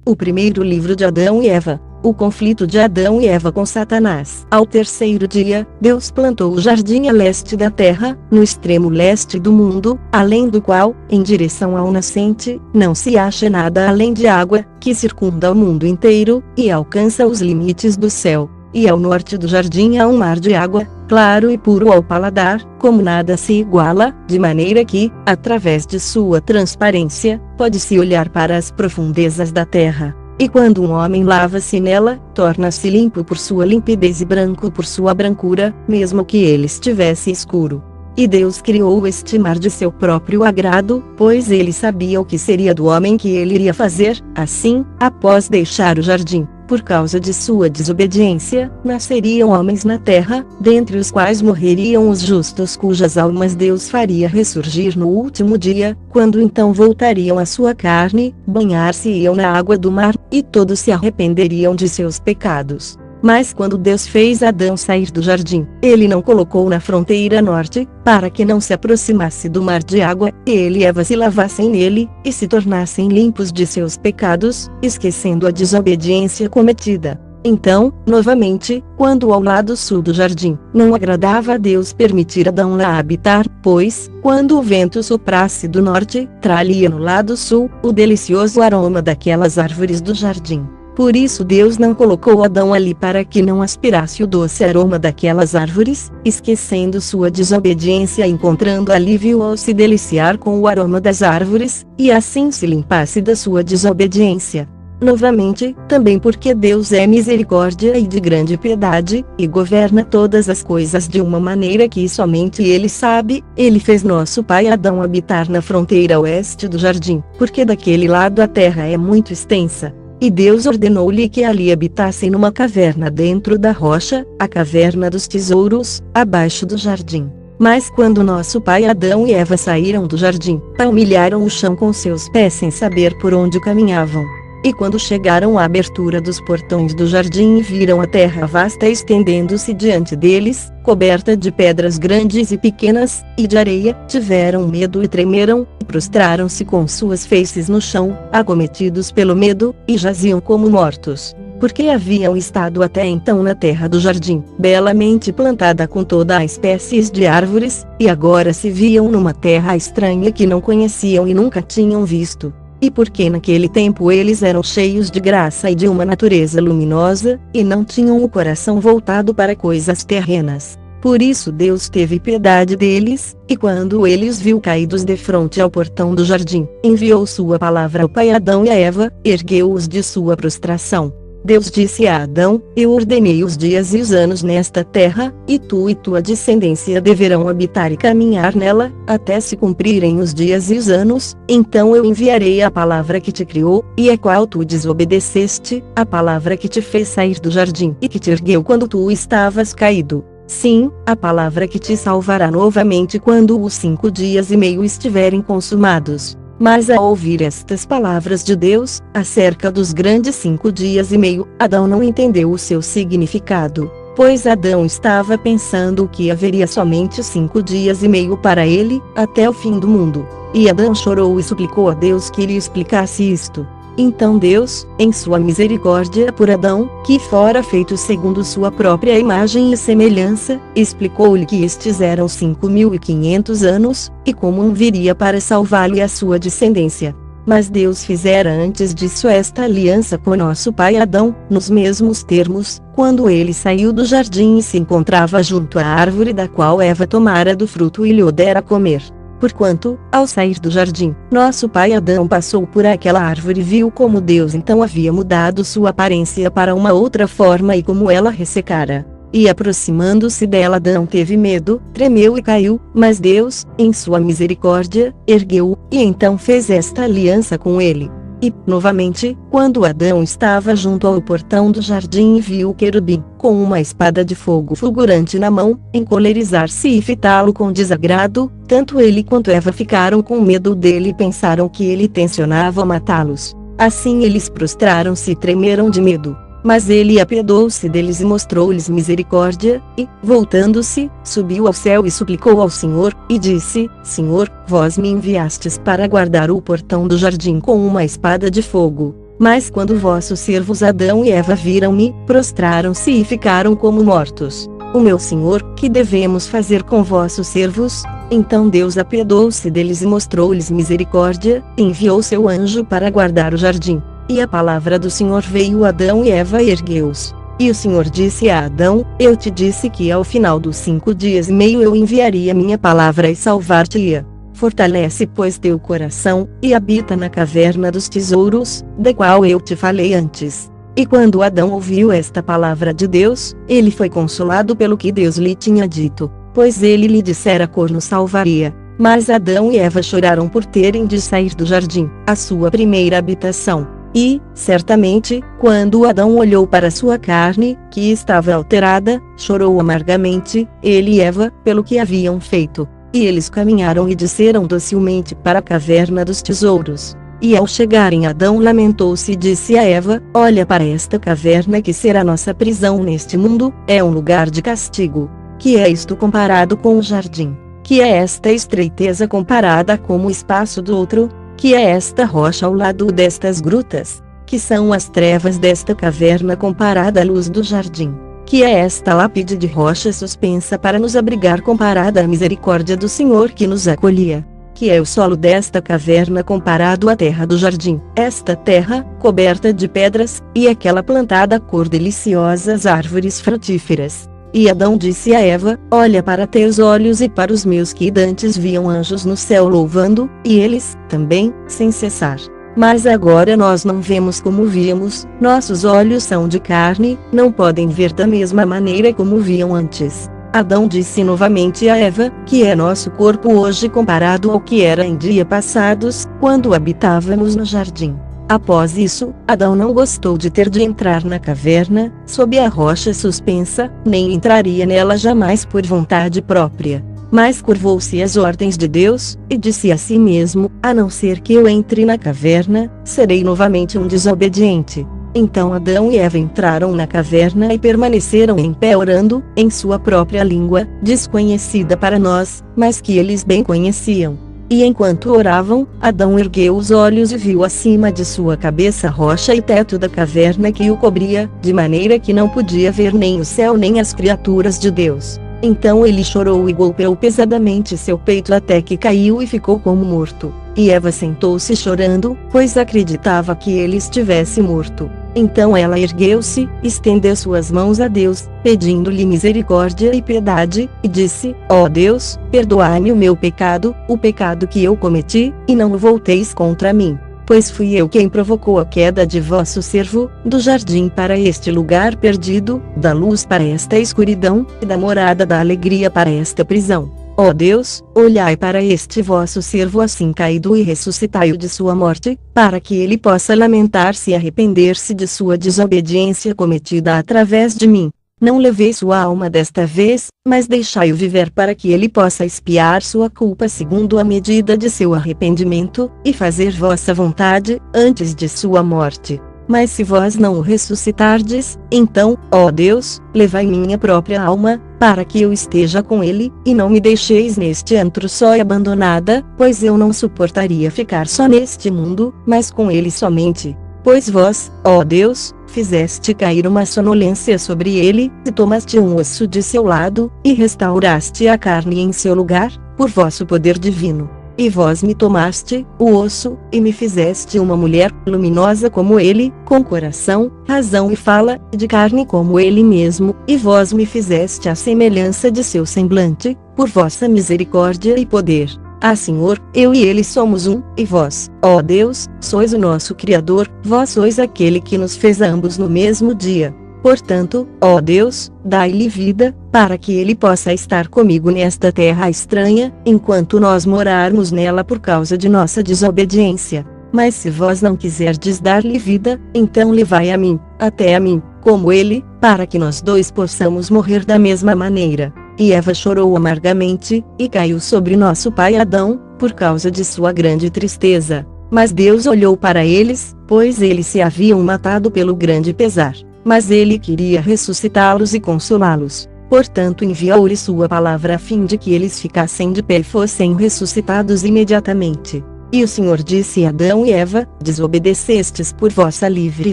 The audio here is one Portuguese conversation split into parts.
O primeiro livro de Adão e Eva. O conflito de Adão e Eva com Satanás. Ao terceiro dia, Deus plantou o jardim a leste da terra, no extremo leste do mundo, além do qual, em direção ao nascente, não se acha nada além de água, que circunda o mundo inteiro, e alcança os limites do céu. E ao norte do jardim há um mar de água, claro e puro ao paladar, como nada se iguala, de maneira que, através de sua transparência, pode-se olhar para as profundezas da terra. E quando um homem lava-se nela, torna-se limpo por sua limpidez e branco por sua brancura, mesmo que ele estivesse escuro. E Deus criou este mar de seu próprio agrado, pois ele sabia o que seria do homem que ele iria fazer. Assim, após deixar o jardim, por causa de sua desobediência, nasceriam homens na terra, dentre os quais morreriam os justos cujas almas Deus faria ressurgir no último dia, quando então voltariam à sua carne, banhar-se-iam na água do mar, e todos se arrependeriam de seus pecados. Mas quando Deus fez Adão sair do jardim, ele não colocou na fronteira norte, para que não se aproximasse do mar de água, e ele e Eva se lavassem nele, e se tornassem limpos de seus pecados, esquecendo a desobediência cometida. Então, novamente, quando ao lado sul do jardim, não agradava a Deus permitir Adão lá habitar, pois, quando o vento soprasse do norte, traria no lado sul, o delicioso aroma daquelas árvores do jardim. Por isso Deus não colocou Adão ali para que não aspirasse o doce aroma daquelas árvores, esquecendo sua desobediência e encontrando alívio ao se deliciar com o aroma das árvores, e assim se limpasse da sua desobediência. Novamente, também porque Deus é misericórdia e de grande piedade, e governa todas as coisas de uma maneira que somente Ele sabe, Ele fez nosso pai Adão habitar na fronteira oeste do jardim, porque daquele lado a terra é muito extensa. E Deus ordenou-lhe que ali habitassem numa caverna dentro da rocha, a caverna dos tesouros, abaixo do jardim. Mas quando nosso pai Adão e Eva saíram do jardim, palmilharam o chão com seus pés sem saber por onde caminhavam. E quando chegaram à abertura dos portões do jardim e viram a terra vasta estendendo-se diante deles, coberta de pedras grandes e pequenas, e de areia, tiveram medo e tremeram, e prostraram-se com suas faces no chão, acometidos pelo medo, e jaziam como mortos. Porque haviam estado até então na terra do jardim, belamente plantada com toda a espécies de árvores, e agora se viam numa terra estranha que não conheciam e nunca tinham visto. E porque naquele tempo eles eram cheios de graça e de uma natureza luminosa, e não tinham o coração voltado para coisas terrenas. Por isso Deus teve piedade deles, e quando ele os viu caídos defronte ao portão do jardim, enviou sua palavra ao pai Adão e a Eva, ergueu-os de sua prostração. Deus disse a Adão: Eu ordenei os dias e os anos nesta terra, e tu e tua descendência deverão habitar e caminhar nela, até se cumprirem os dias e os anos, então eu enviarei a palavra que te criou, e a qual tu desobedeceste, a palavra que te fez sair do jardim e que te ergueu quando tu estavas caído. Sim, a palavra que te salvará novamente quando os 5 dias e meio estiverem consumados. Mas ao ouvir estas palavras de Deus, acerca dos grandes 5 dias e meio, Adão não entendeu o seu significado, pois Adão estava pensando que haveria somente 5 dias e meio para ele, até o fim do mundo. E Adão chorou e suplicou a Deus que lhe explicasse isto. Então Deus, em sua misericórdia por Adão, que fora feito segundo sua própria imagem e semelhança, explicou-lhe que estes eram 5.500 anos, e como um viria para salvá-lo e a sua descendência. Mas Deus fizera antes disso esta aliança com nosso pai Adão, nos mesmos termos, quando ele saiu do jardim e se encontrava junto à árvore da qual Eva tomara do fruto e lhe o dera comer. Porquanto, ao sair do jardim, nosso pai Adão passou por aquela árvore e viu como Deus então havia mudado sua aparência para uma outra forma e como ela ressecara. E aproximando-se dela Adão teve medo, tremeu e caiu, mas Deus, em sua misericórdia, ergueu-o, e então fez esta aliança com ele. E, novamente, quando Adão estava junto ao portão do jardim e viu o querubim, com uma espada de fogo fulgurante na mão, encolerizar-se e fitá-lo com desagrado, tanto ele quanto Eva ficaram com medo dele e pensaram que ele tencionava matá-los. Assim eles prostraram-se e tremeram de medo. Mas ele apiedou-se deles e mostrou-lhes misericórdia, e, voltando-se, subiu ao céu e suplicou ao Senhor, e disse: Senhor, vós me enviastes para guardar o portão do jardim com uma espada de fogo. Mas quando vossos servos Adão e Eva viram-me, prostraram-se e ficaram como mortos. O meu senhor, que devemos fazer com vossos servos? Então Deus apiedou-se deles e mostrou-lhes misericórdia, e enviou seu anjo para guardar o jardim. E a palavra do Senhor veio a Adão e Eva e ergueu-os. E o Senhor disse a Adão: Eu te disse que ao final dos 5 dias e meio eu enviaria minha palavra e salvar-te-ia. Fortalece, pois, teu coração, e habita na caverna dos tesouros, da qual eu te falei antes. E quando Adão ouviu esta palavra de Deus, ele foi consolado pelo que Deus lhe tinha dito, pois ele lhe dissera: corno salvaria. Mas Adão e Eva choraram por terem de sair do jardim, a sua primeira habitação. E, certamente, quando Adão olhou para sua carne, que estava alterada, chorou amargamente, ele e Eva, pelo que haviam feito. E eles caminharam e desceram docilmente para a caverna dos tesouros. E ao chegarem, Adão lamentou-se e disse a Eva: Olha para esta caverna que será nossa prisão neste mundo, é um lugar de castigo. Que é isto comparado com o jardim? Que é esta estreiteza comparada com o espaço do outro? Que é esta rocha ao lado destas grutas? Que são as trevas desta caverna comparada à luz do jardim? Que é esta lápide de rocha suspensa para nos abrigar comparada à misericórdia do Senhor que nos acolhia? Que é o solo desta caverna comparado à terra do jardim, esta terra, coberta de pedras, e aquela plantada cor deliciosas árvores frutíferas? E Adão disse a Eva: Olha para teus olhos e para os meus, que dantes viam anjos no céu louvando, e eles, também, sem cessar. Mas agora nós não vemos como víamos, nossos olhos são de carne, não podem ver da mesma maneira como viam antes. Adão disse novamente a Eva: Que é nosso corpo hoje comparado ao que era em dias passados, quando habitávamos no jardim? Após isso, Adão não gostou de ter de entrar na caverna, sob a rocha suspensa, nem entraria nela jamais por vontade própria. Mas curvou-se às ordens de Deus, e disse a si mesmo: A não ser que eu entre na caverna, serei novamente um desobediente. Então Adão e Eva entraram na caverna e permaneceram em pé orando, em sua própria língua, desconhecida para nós, mas que eles bem conheciam. E enquanto oravam, Adão ergueu os olhos e viu acima de sua cabeça a rocha e teto da caverna que o cobria, de maneira que não podia ver nem o céu nem as criaturas de Deus. Então ele chorou e golpeou pesadamente seu peito até que caiu e ficou como morto. E Eva sentou-se chorando, pois acreditava que ele estivesse morto. Então ela ergueu-se, estendeu suas mãos a Deus, pedindo-lhe misericórdia e piedade, e disse: Ó Deus, perdoai-me o meu pecado, o pecado que eu cometi, e não o volteis contra mim. Pois fui eu quem provocou a queda de vosso servo, do jardim para este lugar perdido, da luz para esta escuridão, e da morada da alegria para esta prisão. Ó Deus, olhai para este vosso servo assim caído e ressuscitai-o de sua morte, para que ele possa lamentar-se e arrepender-se de sua desobediência cometida através de mim. Não levei sua alma desta vez, mas deixai-o viver para que ele possa expiar sua culpa segundo a medida de seu arrependimento, e fazer vossa vontade, antes de sua morte. Mas se vós não o ressuscitardes, então, ó Deus, levai minha própria alma, para que eu esteja com ele, e não me deixeis neste antro só e abandonada, pois eu não suportaria ficar só neste mundo, mas com ele somente. Pois vós, ó Deus, fizeste cair uma sonolência sobre ele, e tomaste um osso de seu lado, e restauraste a carne em seu lugar, por vosso poder divino. E vós me tomaste, o osso, e me fizeste uma mulher, luminosa como ele, com coração, razão e fala, de carne como ele mesmo, e vós me fizeste à semelhança de seu semblante, por vossa misericórdia e poder. Ah Senhor, eu e ele somos um, e vós, ó Deus, sois o nosso Criador, vós sois aquele que nos fez a ambos no mesmo dia. Portanto, ó Deus, dai-lhe vida, para que ele possa estar comigo nesta terra estranha, enquanto nós morarmos nela por causa de nossa desobediência. Mas se vós não quiserdes dar-lhe vida, então levai a mim, até a mim, como ele, para que nós dois possamos morrer da mesma maneira. E Eva chorou amargamente, e caiu sobre nosso pai Adão, por causa de sua grande tristeza. Mas Deus olhou para eles, pois eles se haviam matado pelo grande pesar. Mas ele queria ressuscitá-los e consolá-los. Portanto enviou-lhes sua palavra a fim de que eles ficassem de pé e fossem ressuscitados imediatamente. E o Senhor disse a Adão e Eva: desobedecestes por vossa livre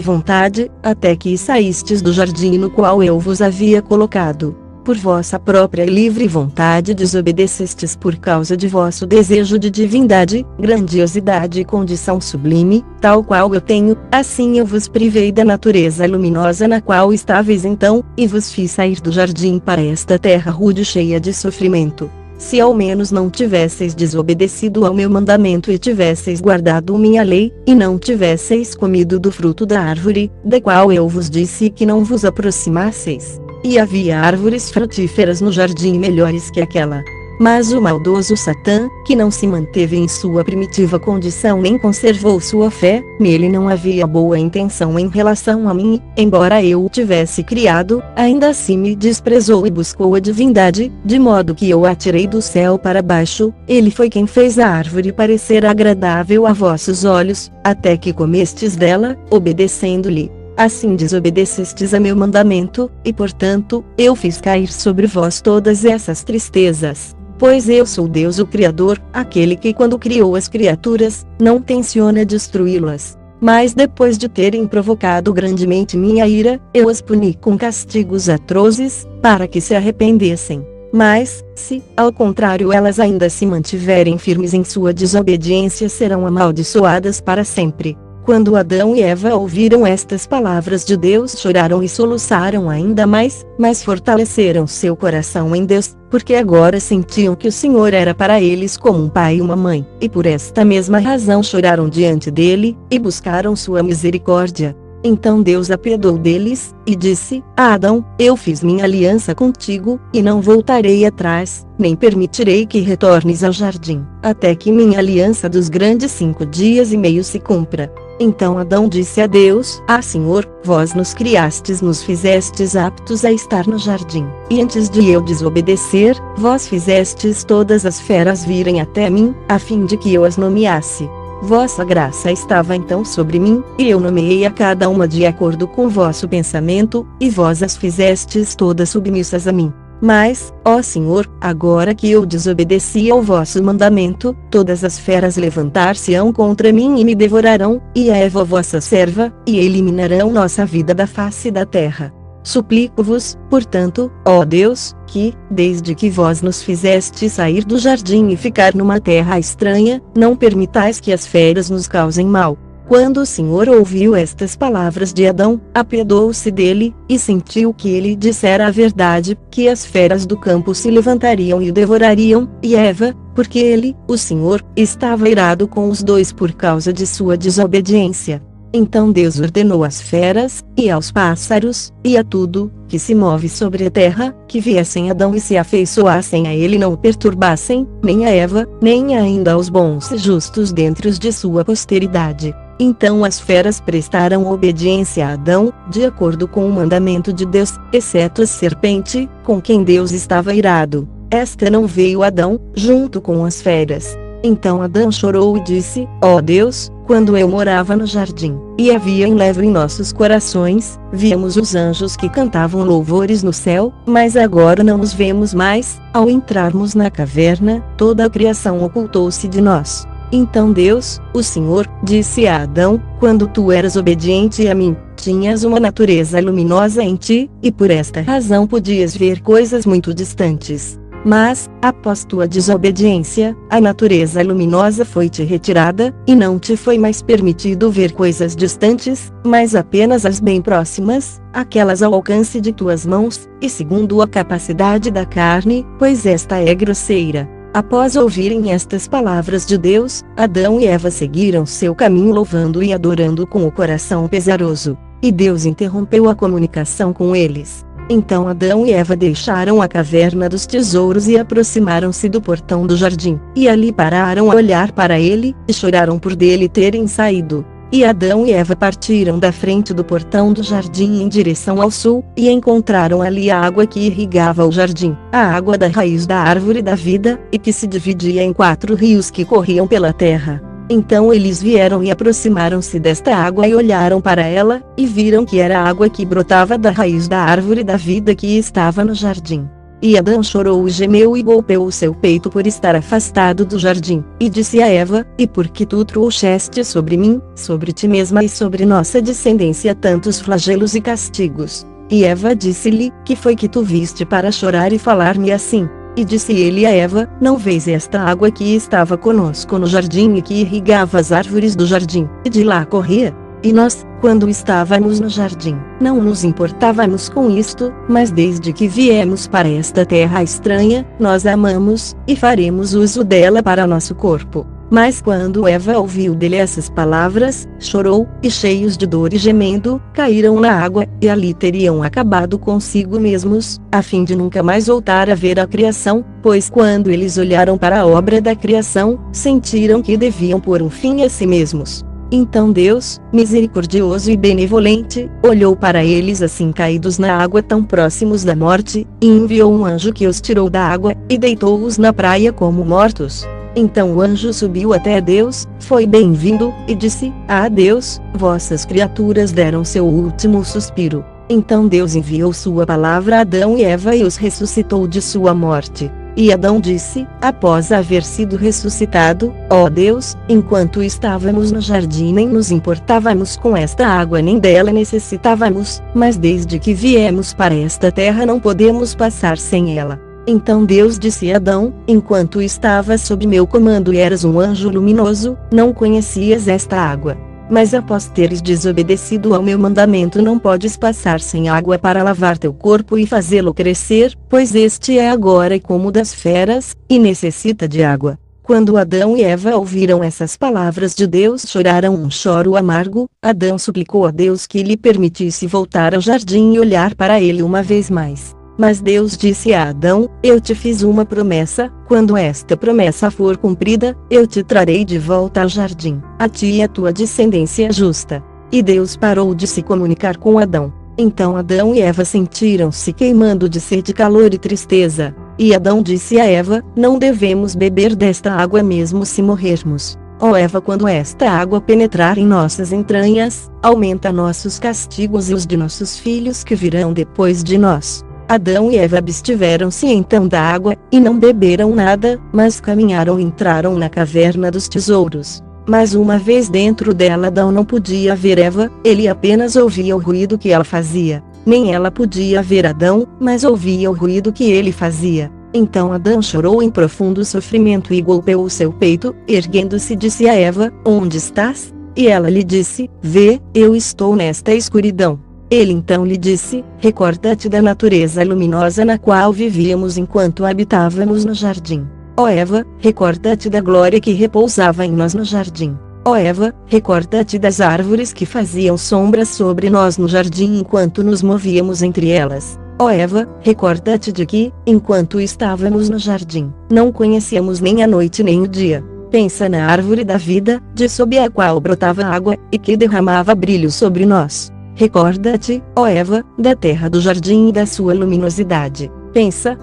vontade, até que saístes do jardim no qual eu vos havia colocado. Por vossa própria livre vontade desobedecestes por causa de vosso desejo de divindade, grandiosidade e condição sublime, tal qual eu tenho, assim eu vos privei da natureza luminosa na qual estáveis então, e vos fiz sair do jardim para esta terra rude cheia de sofrimento. Se ao menos não tivesseis desobedecido ao meu mandamento e tivesseis guardado minha lei, e não tivesseis comido do fruto da árvore, da qual eu vos disse que não vos aproximasseis. E havia árvores frutíferas no jardim melhores que aquela. Mas o maldoso Satã, que não se manteve em sua primitiva condição nem conservou sua fé, nele não havia boa intenção em relação a mim, embora eu o tivesse criado, ainda assim me desprezou e buscou a divindade, de modo que eu a tirei do céu para baixo. Ele foi quem fez a árvore parecer agradável a vossos olhos, até que comestes dela, obedecendo-lhe. Assim desobedecestes a meu mandamento, e portanto, eu fiz cair sobre vós todas essas tristezas. Pois eu sou Deus o Criador, aquele que quando criou as criaturas, não tenciona destruí-las. Mas depois de terem provocado grandemente minha ira, eu as puni com castigos atrozes, para que se arrependessem. Mas, se, ao contrário, elas ainda se mantiverem firmes em sua desobediência, serão amaldiçoadas para sempre. Quando Adão e Eva ouviram estas palavras de Deus, choraram e soluçaram ainda mais, mas fortaleceram seu coração em Deus, porque agora sentiam que o Senhor era para eles como um pai e uma mãe, e por esta mesma razão choraram diante dele, e buscaram sua misericórdia. Então Deus apiedou deles, e disse a Adão: eu fiz minha aliança contigo, e não voltarei atrás, nem permitirei que retornes ao jardim, até que minha aliança dos grandes 5 dias e meio se cumpra. Então Adão disse a Deus: Senhor, vós nos criastes, nos fizestes aptos a estar no jardim, e antes de eu desobedecer, vós fizestes todas as feras virem até mim, a fim de que eu as nomeasse. Vossa graça estava então sobre mim, e eu nomeei a cada uma de acordo com vosso pensamento, e vós as fizestes todas submissas a mim. Mas, ó Senhor, agora que eu desobedeci ao vosso mandamento, todas as feras levantar-se-ão contra mim e me devorarão, e a Eva vossa serva, e eliminarão nossa vida da face da terra. Suplico-vos, portanto, ó Deus, que, desde que vós nos fizeste sair do jardim e ficar numa terra estranha, não permitais que as feras nos causem mal. Quando o Senhor ouviu estas palavras de Adão, apiedou-se dele, e sentiu que ele dissera a verdade, que as feras do campo se levantariam e o devorariam, e Eva, porque ele, o Senhor, estava irado com os dois por causa de sua desobediência. Então Deus ordenou às feras, e aos pássaros, e a tudo, que se move sobre a terra, que viessem Adão e se afeiçoassem a ele, não o perturbassem, nem a Eva, nem ainda aos bons e justos dentre os de sua posteridade. Então as feras prestaram obediência a Adão, de acordo com o mandamento de Deus, exceto a serpente, com quem Deus estava irado. Esta não veio a Adão, junto com as feras. Então Adão chorou e disse: ó Deus, quando eu morava no jardim, e havia enlevo em nossos corações, víamos os anjos que cantavam louvores no céu, mas agora não os vemos mais. Ao entrarmos na caverna, toda a criação ocultou-se de nós. Então Deus, o Senhor, disse a Adão: quando tu eras obediente a mim, tinhas uma natureza luminosa em ti, e por esta razão podias ver coisas muito distantes. Mas, após tua desobediência, a natureza luminosa foi-te retirada, e não te foi mais permitido ver coisas distantes, mas apenas as bem próximas, aquelas ao alcance de tuas mãos, e segundo a capacidade da carne, pois esta é grosseira. Após ouvirem estas palavras de Deus, Adão e Eva seguiram seu caminho louvando e adorando com o coração pesaroso. E Deus interrompeu a comunicação com eles. Então Adão e Eva deixaram a caverna dos tesouros e aproximaram-se do portão do jardim, e ali pararam a olhar para ele, e choraram por dele terem saído. E Adão e Eva partiram da frente do portão do jardim em direção ao sul, e encontraram ali a água que irrigava o jardim, a água da raiz da árvore da vida, e que se dividia em 4 rios que corriam pela terra. Então eles vieram e aproximaram-se desta água e olharam para ela, e viram que era a água que brotava da raiz da árvore da vida que estava no jardim. E Adão chorou e gemeu e golpeou o seu peito por estar afastado do jardim. E disse a Eva: E por que tu trouxeste sobre mim, sobre ti mesma e sobre nossa descendência tantos flagelos e castigos? E Eva disse-lhe: Que foi que tu viste para chorar e falar-me assim? E disse ele a Eva: Não vês esta água que estava conosco no jardim e que irrigava as árvores do jardim, e de lá corria? E nós, quando estávamos no jardim, não nos importávamos com isto, mas desde que viemos para esta terra estranha, nós a amamos, e faremos uso dela para nosso corpo. Mas quando Eva ouviu dele essas palavras, chorou, e cheios de dor e gemendo, caíram na água, e ali teriam acabado consigo mesmos, a fim de nunca mais voltar a ver a criação, pois quando eles olharam para a obra da criação, sentiram que deviam pôr um fim a si mesmos. Então Deus, misericordioso e benevolente, olhou para eles assim caídos na água tão próximos da morte, e enviou um anjo que os tirou da água, e deitou-os na praia como mortos. Então o anjo subiu até Deus, foi bem-vindo, e disse: Ah Deus, vossas criaturas deram seu último suspiro. Então Deus enviou sua palavra a Adão e Eva e os ressuscitou de sua morte. E Adão disse, após haver sido ressuscitado: Ó Deus, enquanto estávamos no jardim nem nos importávamos com esta água nem dela necessitávamos, mas desde que viemos para esta terra não podemos passar sem ela. Então Deus disse a Adão: Enquanto estavas sob meu comando e eras um anjo luminoso, não conhecias esta água. Mas após teres desobedecido ao meu mandamento não podes passar sem água para lavar teu corpo e fazê-lo crescer, pois este é agora como das feras, e necessita de água. Quando Adão e Eva ouviram essas palavras de Deus, choraram um choro amargo. Adão suplicou a Deus que lhe permitisse voltar ao jardim e olhar para ele uma vez mais. Mas Deus disse a Adão: Eu te fiz uma promessa, quando esta promessa for cumprida, eu te trarei de volta ao jardim, a ti e a tua descendência justa. E Deus parou de se comunicar com Adão. Então Adão e Eva sentiram-se queimando de sede, calor e tristeza. E Adão disse a Eva: Não devemos beber desta água mesmo se morrermos. Ó Eva, quando esta água penetrar em nossas entranhas, aumenta nossos castigos e os de nossos filhos que virão depois de nós. Adão e Eva abstiveram-se então da água, e não beberam nada, mas caminharam e entraram na caverna dos tesouros. Mas uma vez dentro dela Adão não podia ver Eva, ele apenas ouvia o ruído que ela fazia. Nem ela podia ver Adão, mas ouvia o ruído que ele fazia. Então Adão chorou em profundo sofrimento e golpeou o seu peito, erguendo-se disse a Eva: Onde estás? E ela lhe disse: Vê, eu estou nesta escuridão. Ele então lhe disse: Recorda-te da natureza luminosa na qual vivíamos enquanto habitávamos no jardim. Ó Eva, recorda-te da glória que repousava em nós no jardim. Ó Eva, recorda-te das árvores que faziam sombra sobre nós no jardim enquanto nos movíamos entre elas. Ó Eva, recorda-te de que, enquanto estávamos no jardim, não conhecíamos nem a noite nem o dia. Pensa na árvore da vida, de sob a qual brotava água, e que derramava brilho sobre nós. Recorda-te, ó Eva, da terra do jardim e da sua luminosidade. Pensa,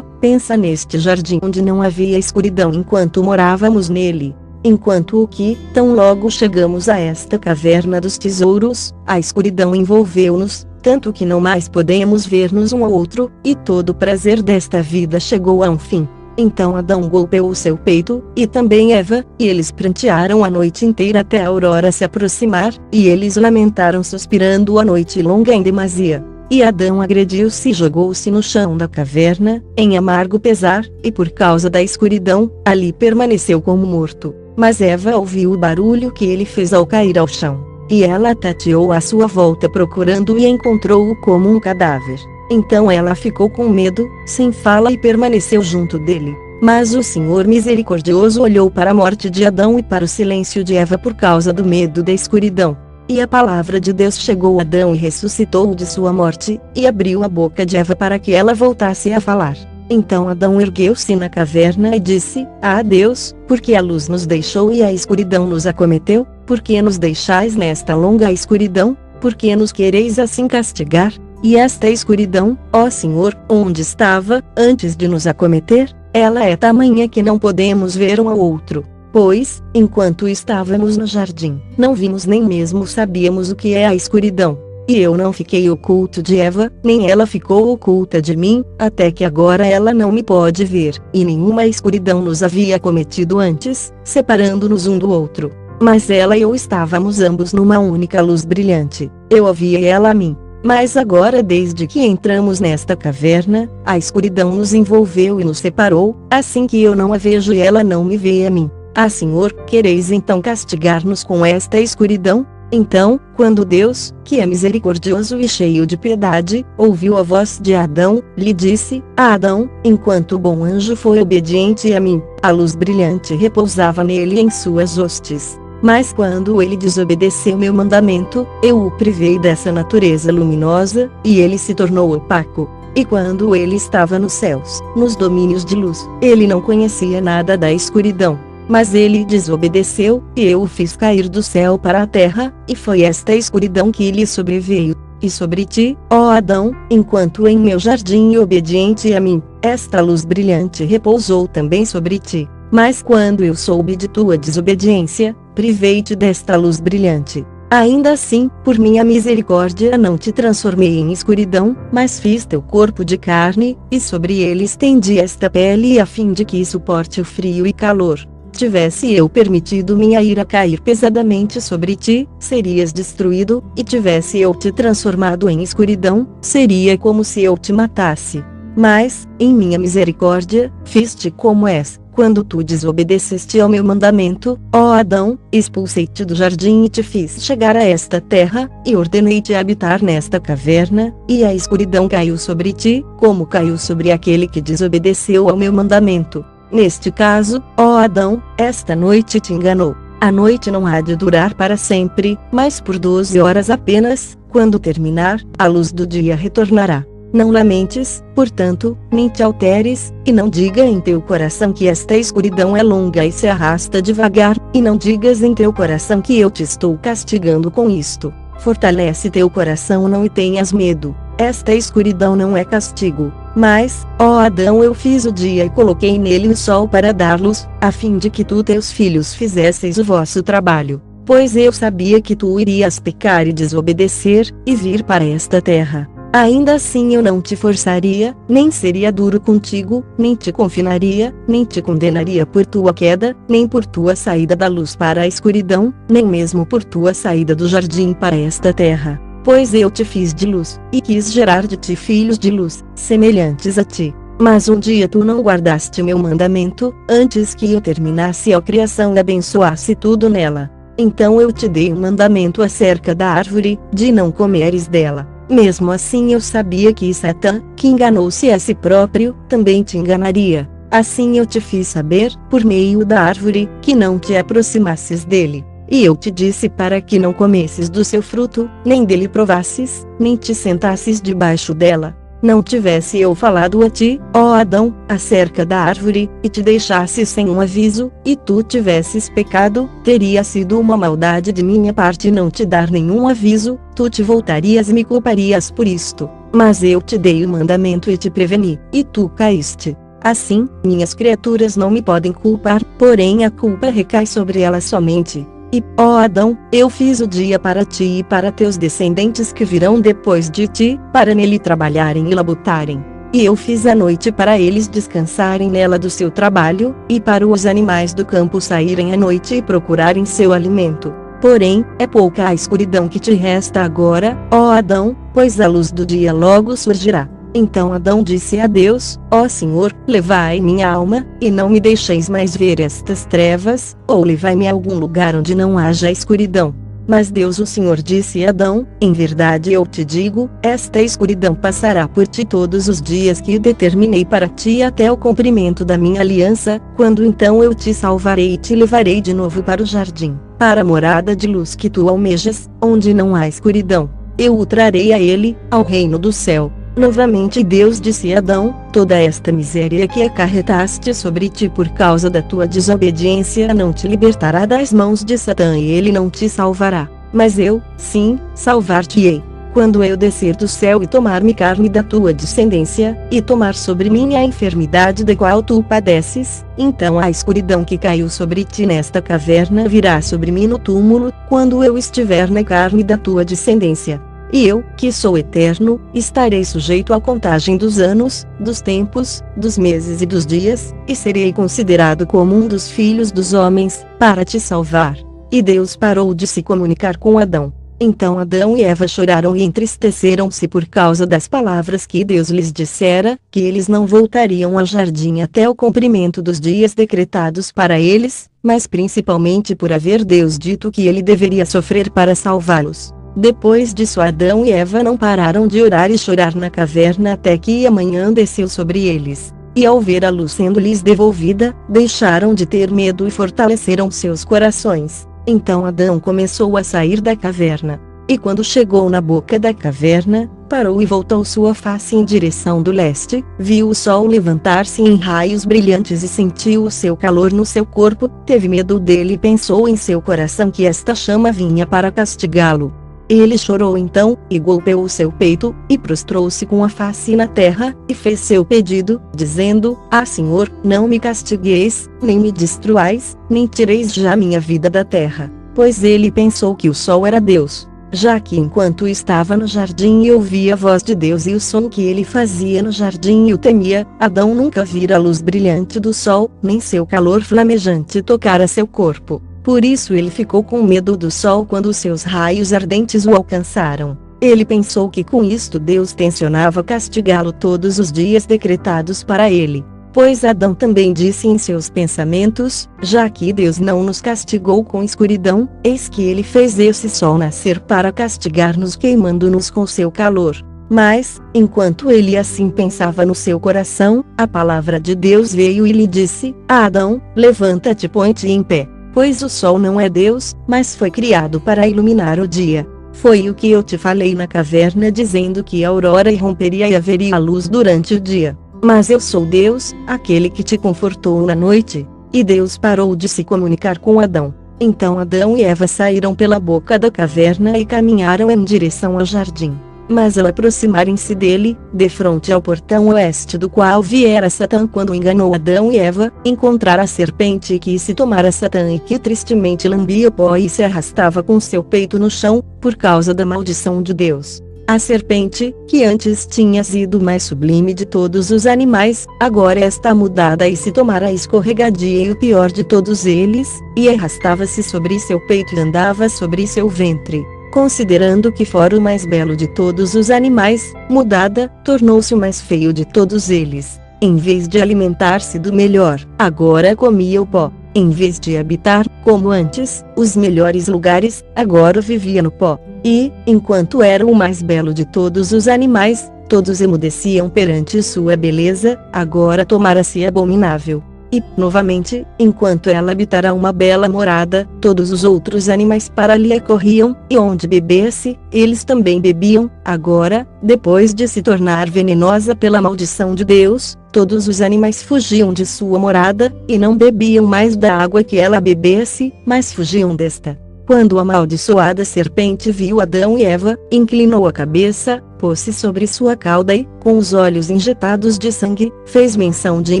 pensa neste jardim onde não havia escuridão enquanto morávamos nele. Enquanto que, tão logo chegamos a esta caverna dos tesouros, a escuridão envolveu-nos, tanto que não mais podemos ver-nos um ao outro, e todo o prazer desta vida chegou a um fim. Então Adão golpeou o seu peito, e também Eva, e eles prantearam a noite inteira até a aurora se aproximar, e eles lamentaram suspirando a noite longa em demasia. E Adão agrediu-se e jogou-se no chão da caverna, em amargo pesar, e por causa da escuridão, ali permaneceu como morto. Mas Eva ouviu o barulho que ele fez ao cair ao chão, e ela tateou à sua volta procurando e encontrou-o como um cadáver. Então ela ficou com medo, sem fala e permaneceu junto dele. Mas o Senhor misericordioso olhou para a morte de Adão e para o silêncio de Eva por causa do medo da escuridão. E a palavra de Deus chegou a Adão e ressuscitou-o de sua morte, e abriu a boca de Eva para que ela voltasse a falar. Então Adão ergueu-se na caverna e disse: Ah Deus, porque a luz nos deixou e a escuridão nos acometeu? Por que nos deixais nesta longa escuridão? Por que nos quereis assim castigar? E esta escuridão, ó Senhor, onde estava, antes de nos acometer? Ela é tamanha que não podemos ver um ao outro. Pois, enquanto estávamos no jardim, não vimos nem mesmo sabíamos o que é a escuridão. e eu não fiquei oculto de Eva, nem ela ficou oculta de mim, até que agora ela não me pode ver, e nenhuma escuridão nos havia cometido antes, separando-nos um do outro. Mas ela e eu estávamos ambos numa única luz brilhante, eu a via e ela a mim. Mas agora, desde que entramos nesta caverna, a escuridão nos envolveu e nos separou, assim que eu não a vejo e ela não me vê a mim. Ah, Senhor, quereis então castigar-nos com esta escuridão? Então, quando Deus, que é misericordioso e cheio de piedade, ouviu a voz de Adão, lhe disse: Adão, enquanto o bom anjo foi obediente a mim, a luz brilhante repousava nele em suas hostes. Mas quando ele desobedeceu meu mandamento, eu o privei dessa natureza luminosa, e ele se tornou opaco. E quando ele estava nos céus, nos domínios de luz, ele não conhecia nada da escuridão. Mas ele desobedeceu, e eu o fiz cair do céu para a terra, e foi esta escuridão que lhe sobreveio. E sobre ti, ó Adão, enquanto em meu jardim obediente a mim, esta luz brilhante repousou também sobre ti. Mas quando eu soube de tua desobediência, privei-te desta luz brilhante. Ainda assim, por minha misericórdia não te transformei em escuridão, mas fiz teu corpo de carne, e sobre ele estendi esta pele a fim de que suporte o frio e calor. Tivesse eu permitido minha ira cair pesadamente sobre ti, serias destruído, e tivesse eu te transformado em escuridão, seria como se eu te matasse. Mas, em minha misericórdia, fiz-te como és. Quando tu desobedeceste ao meu mandamento, ó Adão, expulsei-te do jardim e te fiz chegar a esta terra, e ordenei-te habitar nesta caverna, e a escuridão caiu sobre ti, como caiu sobre aquele que desobedeceu ao meu mandamento. Neste caso, ó Adão, esta noite te enganou. A noite não há de durar para sempre, mas por 12 horas apenas, quando terminar, a luz do dia retornará. Não lamentes, portanto, nem te alteres, e não diga em teu coração que esta escuridão é longa e se arrasta devagar, e não digas em teu coração que eu te estou castigando com isto. Fortalece teu coração não e tenhas medo. Esta escuridão não é castigo. Mas, ó Adão, eu fiz o dia e coloquei nele o sol para dar luz, a fim de que tu e teus filhos fizesseis o vosso trabalho. Pois eu sabia que tu irias pecar e desobedecer, e vir para esta terra. Ainda assim eu não te forçaria, nem seria duro contigo, nem te confinaria, nem te condenaria por tua queda, nem por tua saída da luz para a escuridão, nem mesmo por tua saída do jardim para esta terra. Pois eu te fiz de luz, e quis gerar de ti filhos de luz, semelhantes a ti. Mas um dia tu não guardaste meu mandamento, antes que eu terminasse a criação e abençoasse tudo nela. Então eu te dei um mandamento acerca da árvore, de não comeres dela. Mesmo assim eu sabia que Satã, que enganou-se a si próprio, também te enganaria. Assim eu te fiz saber, por meio da árvore, que não te aproximasses dele. E eu te disse para que não comesses do seu fruto, nem dele provasses, nem te sentasses debaixo dela. Não tivesse eu falado a ti, ó Adão, acerca da árvore, e te deixasse sem um aviso, e tu tivesses pecado, teria sido uma maldade de minha parte não te dar nenhum aviso, tu te voltarias e me culparias por isto. Mas eu te dei o mandamento e te preveni, e tu caíste. Assim, minhas criaturas não me podem culpar, porém a culpa recai sobre elas somente. E, ó Adão, eu fiz o dia para ti e para teus descendentes que virão depois de ti, para nele trabalharem e labutarem. E eu fiz a noite para eles descansarem nela do seu trabalho, e para os animais do campo saírem à noite e procurarem seu alimento. Porém, é pouca a escuridão que te resta agora, ó Adão, pois a luz do dia logo surgirá. Então Adão disse a Deus: ó Senhor, levai minha alma, e não me deixeis mais ver estas trevas, ou levai-me a algum lugar onde não haja escuridão. Mas Deus o Senhor disse a Adão: em verdade eu te digo, esta escuridão passará por ti todos os dias que determinei para ti até o cumprimento da minha aliança, quando então eu te salvarei e te levarei de novo para o jardim, para a morada de luz que tu almejas, onde não há escuridão. Eu o trarei a ele, ao reino do céu. Novamente Deus disse a Adão: toda esta miséria que acarretaste sobre ti por causa da tua desobediência não te libertará das mãos de Satã e ele não te salvará. Mas eu, sim, salvar-te-ei. Quando eu descer do céu e tomar-me carne da tua descendência, e tomar sobre mim a enfermidade da qual tu padeces, então a escuridão que caiu sobre ti nesta caverna virá sobre mim no túmulo, quando eu estiver na carne da tua descendência. E eu, que sou eterno, estarei sujeito à contagem dos anos, dos tempos, dos meses e dos dias, e serei considerado como um dos filhos dos homens, para te salvar. E Deus parou de se comunicar com Adão. Então Adão e Eva choraram e entristeceram-se por causa das palavras que Deus lhes dissera, que eles não voltariam ao jardim até o cumprimento dos dias decretados para eles, mas principalmente por haver Deus dito que ele deveria sofrer para salvá-los. Depois disso Adão e Eva não pararam de orar e chorar na caverna até que a manhã desceu sobre eles. E ao ver a luz sendo-lhes devolvida, deixaram de ter medo e fortaleceram seus corações. Então Adão começou a sair da caverna. E quando chegou na boca da caverna, parou e voltou sua face em direção do leste, viu o sol levantar-se em raios brilhantes e sentiu o seu calor no seu corpo, teve medo dele e pensou em seu coração que esta chama vinha para castigá-lo. Ele chorou então, e golpeou o seu peito, e prostrou-se com a face na terra, e fez seu pedido, dizendo: Ah, Senhor, não me castigueis, nem me destruais, nem tireis já minha vida da terra. Pois ele pensou que o sol era Deus. Já que enquanto estava no jardim e ouvia a voz de Deus e o som que ele fazia no jardim e o temia, Adão nunca vira a luz brilhante do sol, nem seu calor flamejante tocara seu corpo. Por isso ele ficou com medo do sol quando seus raios ardentes o alcançaram. Ele pensou que com isto Deus tencionava castigá-lo todos os dias decretados para ele. Pois Adão também disse em seus pensamentos: já que Deus não nos castigou com escuridão, eis que ele fez esse sol nascer para castigar-nos queimando-nos com seu calor. Mas, enquanto ele assim pensava no seu coração, a palavra de Deus veio e lhe disse: Adão, levanta-te e põe-te em pé. Pois o sol não é Deus, mas foi criado para iluminar o dia. Foi o que eu te falei na caverna dizendo que a aurora irromperia e haveria luz durante o dia. Mas eu sou Deus, aquele que te confortou na noite. E Deus parou de se comunicar com Adão. Então Adão e Eva saíram pela boca da caverna e caminharam em direção ao jardim. Mas ao aproximarem-se dele, defronte ao portão oeste do qual viera Satã quando enganou Adão e Eva, encontraram a serpente que se tomara Satã e que tristemente lambia o pó e se arrastava com seu peito no chão, por causa da maldição de Deus. A serpente, que antes tinha sido mais sublime de todos os animais, agora está mudada e se tomara a escorregadia e o pior de todos eles, e arrastava-se sobre seu peito e andava sobre seu ventre. Considerando que fora o mais belo de todos os animais, mudada, tornou-se o mais feio de todos eles. Em vez de alimentar-se do melhor, agora comia o pó. Em vez de habitar, como antes, os melhores lugares, agora vivia no pó. E, enquanto era o mais belo de todos os animais, todos emudeciam perante sua beleza, agora tomara-se abominável. E, novamente, enquanto ela habitara uma bela morada, todos os outros animais para ali corriam, e onde bebesse, eles também bebiam. Agora, depois de se tornar venenosa pela maldição de Deus, todos os animais fugiam de sua morada, e não bebiam mais da água que ela bebesse, mas fugiam desta. Quando a amaldiçoada serpente viu Adão e Eva, inclinou a cabeça, pôs-se sobre sua cauda e, com os olhos injetados de sangue, fez menção de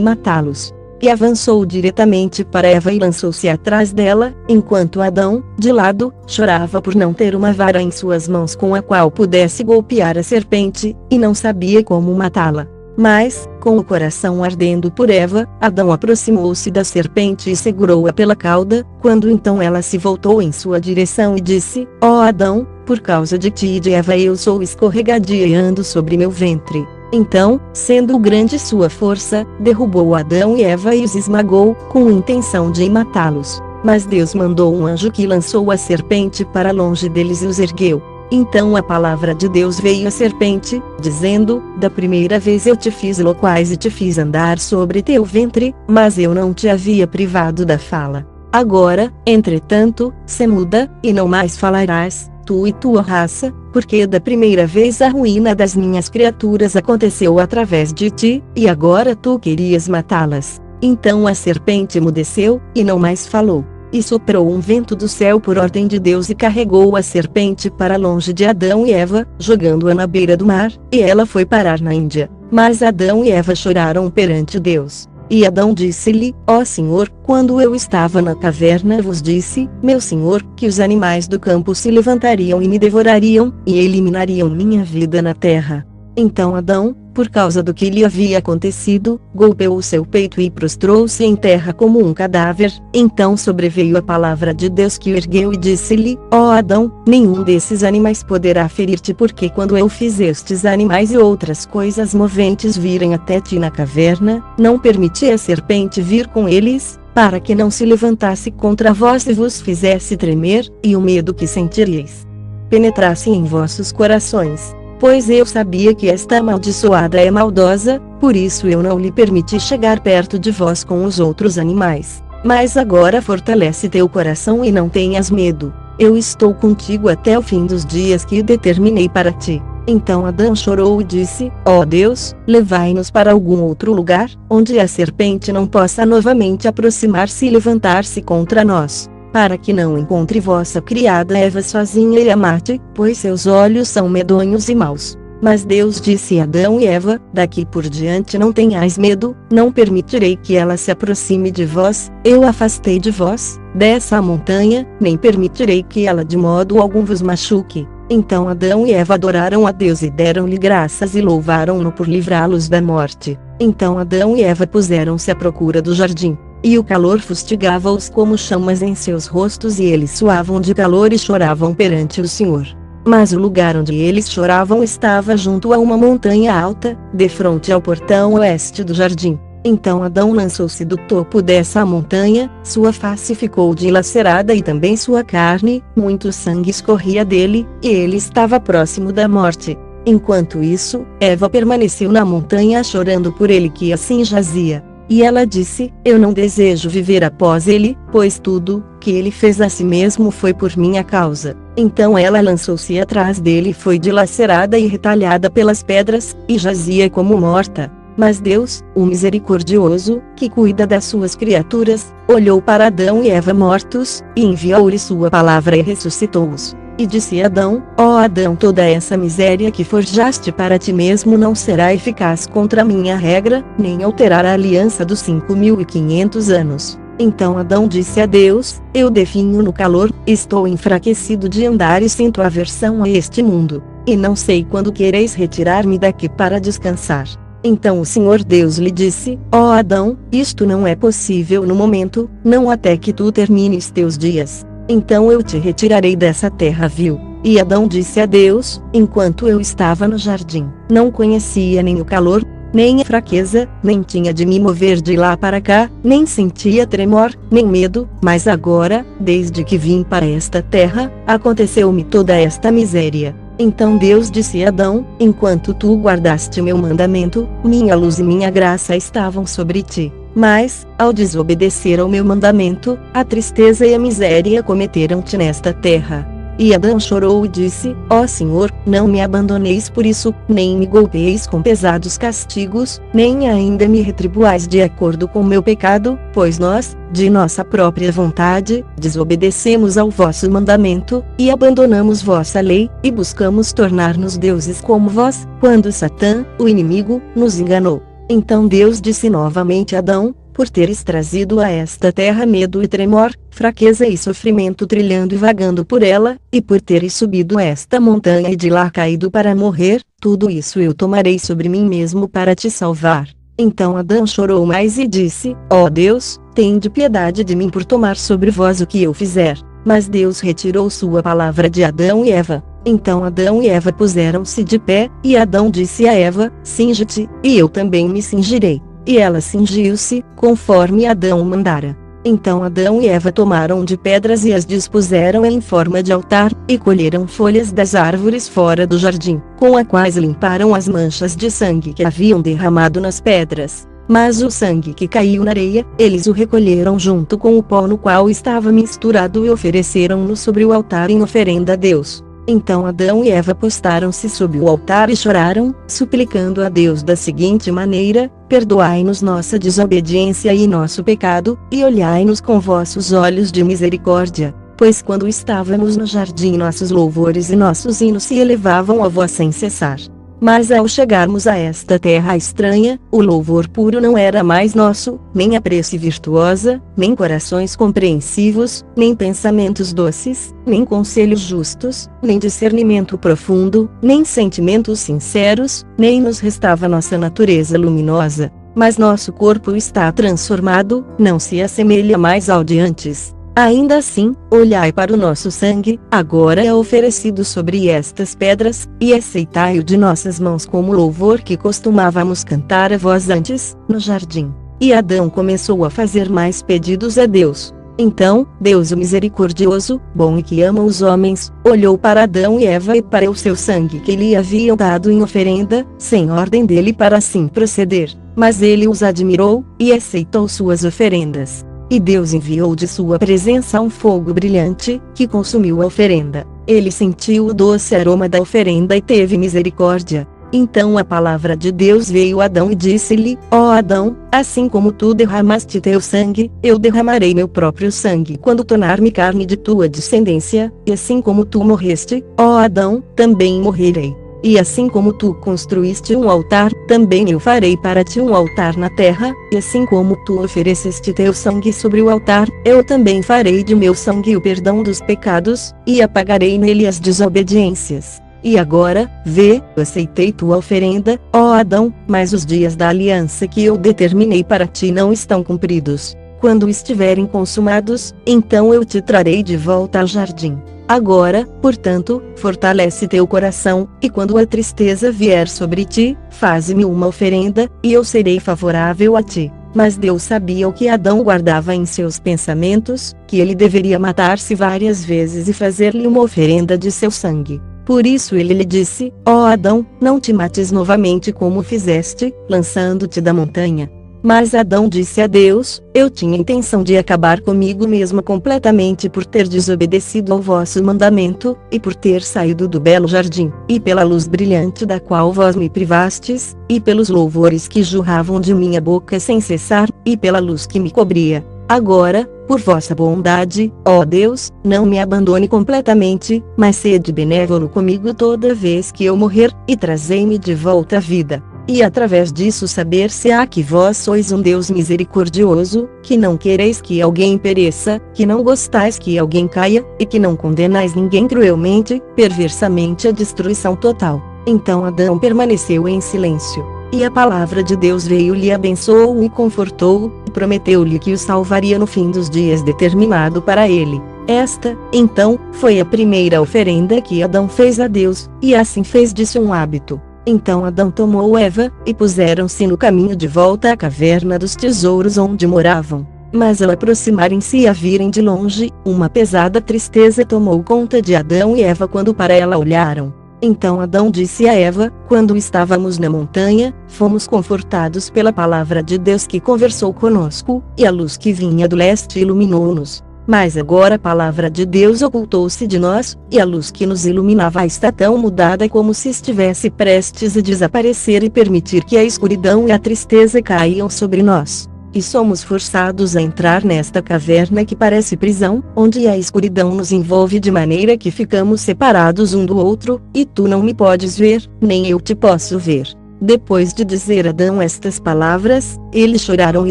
matá-los. E avançou diretamente para Eva e lançou-se atrás dela, enquanto Adão, de lado, chorava por não ter uma vara em suas mãos com a qual pudesse golpear a serpente, e não sabia como matá-la. Mas, com o coração ardendo por Eva, Adão aproximou-se da serpente e segurou-a pela cauda, quando então ela se voltou em sua direção e disse: Ó Adão, por causa de ti e de Eva eu sou escorregadia e ando sobre meu ventre. Então, sendo grande sua força, derrubou Adão e Eva e os esmagou, com intenção de matá-los. Mas Deus mandou um anjo que lançou a serpente para longe deles e os ergueu. Então a palavra de Deus veio à serpente, dizendo: Da primeira vez eu te fiz loquaz e te fiz andar sobre teu ventre, mas eu não te havia privado da fala. Agora, entretanto, se muda, e não mais falarás, tu e tua raça, porque da primeira vez a ruína das minhas criaturas aconteceu através de ti, e agora tu querias matá-las. Então a serpente emudeceu, e não mais falou. E soprou um vento do céu por ordem de Deus e carregou a serpente para longe de Adão e Eva, jogando-a na beira do mar, e ela foi parar na Índia. Mas Adão e Eva choraram perante Deus. E Adão disse-lhe: Ó Senhor, quando eu estava na caverna vos disse, meu Senhor, que os animais do campo se levantariam e me devorariam, e eliminariam minha vida na terra. Então Adão, por causa do que lhe havia acontecido, golpeou o seu peito e prostrou-se em terra como um cadáver. Então sobreveio a palavra de Deus que o ergueu e disse-lhe: Ó Adão, nenhum desses animais poderá ferir-te, porque quando eu fiz estes animais e outras coisas moventes virem até ti na caverna, não permiti a serpente vir com eles, para que não se levantasse contra vós e vos fizesse tremer, e o medo que sentiríeis penetrasse em vossos corações. Pois eu sabia que esta amaldiçoada é maldosa, por isso eu não lhe permiti chegar perto de vós com os outros animais. Mas agora fortalece teu coração e não tenhas medo. Eu estou contigo até o fim dos dias que determinei para ti. Então Adão chorou e disse: Ó Deus, levai-nos para algum outro lugar, onde a serpente não possa novamente aproximar-se e levantar-se contra nós, para que não encontre vossa criada Eva sozinha e a mate, pois seus olhos são medonhos e maus. Mas Deus disse a Adão e Eva: daqui por diante não tenhais medo, não permitirei que ela se aproxime de vós, eu afastei de vós, dessa montanha, nem permitirei que ela de modo algum vos machuque. Então Adão e Eva adoraram a Deus e deram-lhe graças e louvaram-no por livrá-los da morte. Então Adão e Eva puseram-se à procura do jardim. E o calor fustigava-os como chamas em seus rostos e eles suavam de calor e choravam perante o Senhor. Mas o lugar onde eles choravam estava junto a uma montanha alta, defronte ao portão oeste do jardim. Então Adão lançou-se do topo dessa montanha, sua face ficou dilacerada e também sua carne, muito sangue escorria dele, e ele estava próximo da morte. Enquanto isso, Eva permaneceu na montanha chorando por ele que assim jazia. E ela disse: eu não desejo viver após ele, pois tudo que ele fez a si mesmo foi por minha causa. Então ela lançou-se atrás dele e foi dilacerada e retalhada pelas pedras, e jazia como morta. Mas Deus, o misericordioso, que cuida das suas criaturas, olhou para Adão e Eva mortos, e enviou-lhe sua palavra e ressuscitou-os. E disse Adão: ó Adão, toda essa miséria que forjaste para ti mesmo não será eficaz contra a minha regra, nem alterará a aliança dos 5.500 anos. Então Adão disse a Deus: eu definho no calor, estou enfraquecido de andar e sinto aversão a este mundo, e não sei quando quereis retirar-me daqui para descansar. Então o Senhor Deus lhe disse: ó Adão, isto não é possível no momento, não até que tu termines teus dias. Então eu te retirarei dessa terra vil. E Adão disse a Deus: enquanto eu estava no jardim, não conhecia nem o calor, nem a fraqueza, nem tinha de me mover de lá para cá, nem sentia tremor, nem medo, mas agora, desde que vim para esta terra, aconteceu-me toda esta miséria. Então Deus disse a Adão: enquanto tu guardaste meu mandamento, minha luz e minha graça estavam sobre ti. Mas, ao desobedecer ao meu mandamento, a tristeza e a miséria cometeram-te nesta terra. E Adão chorou e disse: ó Senhor, não me abandoneis por isso, nem me golpeeis com pesados castigos, nem ainda me retribuais de acordo com meu pecado, pois nós, de nossa própria vontade, desobedecemos ao vosso mandamento, e abandonamos vossa lei, e buscamos tornar-nos deuses como vós, quando Satã, o inimigo, nos enganou. Então Deus disse novamente a Adão: por teres trazido a esta terra medo e tremor, fraqueza e sofrimento trilhando e vagando por ela, e por teres subido esta montanha e de lá caído para morrer, tudo isso eu tomarei sobre mim mesmo para te salvar. Então Adão chorou mais e disse: ó Deus, tende piedade de mim por tomar sobre vós o que eu fizer. Mas Deus retirou sua palavra de Adão e Eva. Então Adão e Eva puseram-se de pé, e Adão disse a Eva: cinge-te, e eu também me cingirei. E ela cingiu-se, conforme Adão mandara. Então Adão e Eva tomaram de pedras e as dispuseram em forma de altar, e colheram folhas das árvores fora do jardim, com as quais limparam as manchas de sangue que haviam derramado nas pedras. Mas o sangue que caiu na areia, eles o recolheram junto com o pó no qual estava misturado e ofereceram-no sobre o altar em oferenda a Deus. Então Adão e Eva postaram-se sob o altar e choraram, suplicando a Deus da seguinte maneira: perdoai-nos nossa desobediência e nosso pecado, e olhai-nos com vossos olhos de misericórdia, pois quando estávamos no jardim nossos louvores e nossos hinos se elevavam a vós sem cessar. Mas ao chegarmos a esta terra estranha, o louvor puro não era mais nosso, nem a prece virtuosa, nem corações compreensivos, nem pensamentos doces, nem conselhos justos, nem discernimento profundo, nem sentimentos sinceros, nem nos restava nossa natureza luminosa. Mas nosso corpo está transformado, não se assemelha mais ao de antes. Ainda assim, olhai para o nosso sangue, agora é oferecido sobre estas pedras, e aceitai-o de nossas mãos como louvor que costumávamos cantar a voz antes, no jardim. E Adão começou a fazer mais pedidos a Deus. Então, Deus o misericordioso, bom e que ama os homens, olhou para Adão e Eva e para o seu sangue que lhe haviam dado em oferenda, sem ordem dele para assim proceder. Mas ele os admirou, e aceitou suas oferendas. E Deus enviou de sua presença um fogo brilhante, que consumiu a oferenda. Ele sentiu o doce aroma da oferenda e teve misericórdia. Então a palavra de Deus veio a Adão e disse-lhe: Ó Adão, assim como tu derramaste teu sangue, eu derramarei meu próprio sangue quando tornar-me carne de tua descendência, e assim como tu morreste, ó Adão, também morrerei. E assim como tu construíste um altar, também eu farei para ti um altar na terra, e assim como tu ofereceste teu sangue sobre o altar, eu também farei de meu sangue o perdão dos pecados, e apagarei nele as desobediências. E agora, vê, eu aceitei tua oferenda, ó Adão, mas os dias da aliança que eu determinei para ti não estão cumpridos. Quando estiverem consumados, então eu te trarei de volta ao jardim. Agora, portanto, fortalece teu coração, e quando a tristeza vier sobre ti, faze-me uma oferenda, e eu serei favorável a ti. Mas Deus sabia o que Adão guardava em seus pensamentos, que ele deveria matar-se várias vezes e fazer-lhe uma oferenda de seu sangue. Por isso ele lhe disse: Ó Adão, não te mates novamente como fizeste, lançando-te da montanha. Mas Adão disse a Deus: Eu tinha intenção de acabar comigo mesmo completamente por ter desobedecido ao vosso mandamento, e por ter saído do belo jardim, e pela luz brilhante da qual vós me privastes, e pelos louvores que jorravam de minha boca sem cessar, e pela luz que me cobria. Agora, por vossa bondade, ó Deus, não me abandone completamente, mas sede benévolo comigo toda vez que eu morrer, e trazei-me de volta à vida. E através disso saber-se-á que vós sois um Deus misericordioso, que não quereis que alguém pereça, que não gostais que alguém caia, e que não condenais ninguém cruelmente, perversamente à destruição total. Então Adão permaneceu em silêncio. E a palavra de Deus veio-lhe, abençoou-o e confortou-o, e prometeu-lhe que o salvaria no fim dos dias determinado para ele. Esta, então, foi a primeira oferenda que Adão fez a Deus, e assim fez disso um hábito. Então Adão tomou Eva, e puseram-se no caminho de volta à caverna dos tesouros onde moravam. Mas ao aproximarem-se e a virem de longe, uma pesada tristeza tomou conta de Adão e Eva quando para ela olharam. Então Adão disse a Eva: Quando estávamos na montanha, fomos confortados pela palavra de Deus que conversou conosco, e a luz que vinha do leste iluminou-nos. Mas agora a palavra de Deus ocultou-se de nós, e a luz que nos iluminava está tão mudada como se estivesse prestes a desaparecer e permitir que a escuridão e a tristeza caiam sobre nós. E somos forçados a entrar nesta caverna que parece prisão, onde a escuridão nos envolve de maneira que ficamos separados um do outro, e tu não me podes ver, nem eu te posso ver. Depois de dizer Adão estas palavras, eles choraram e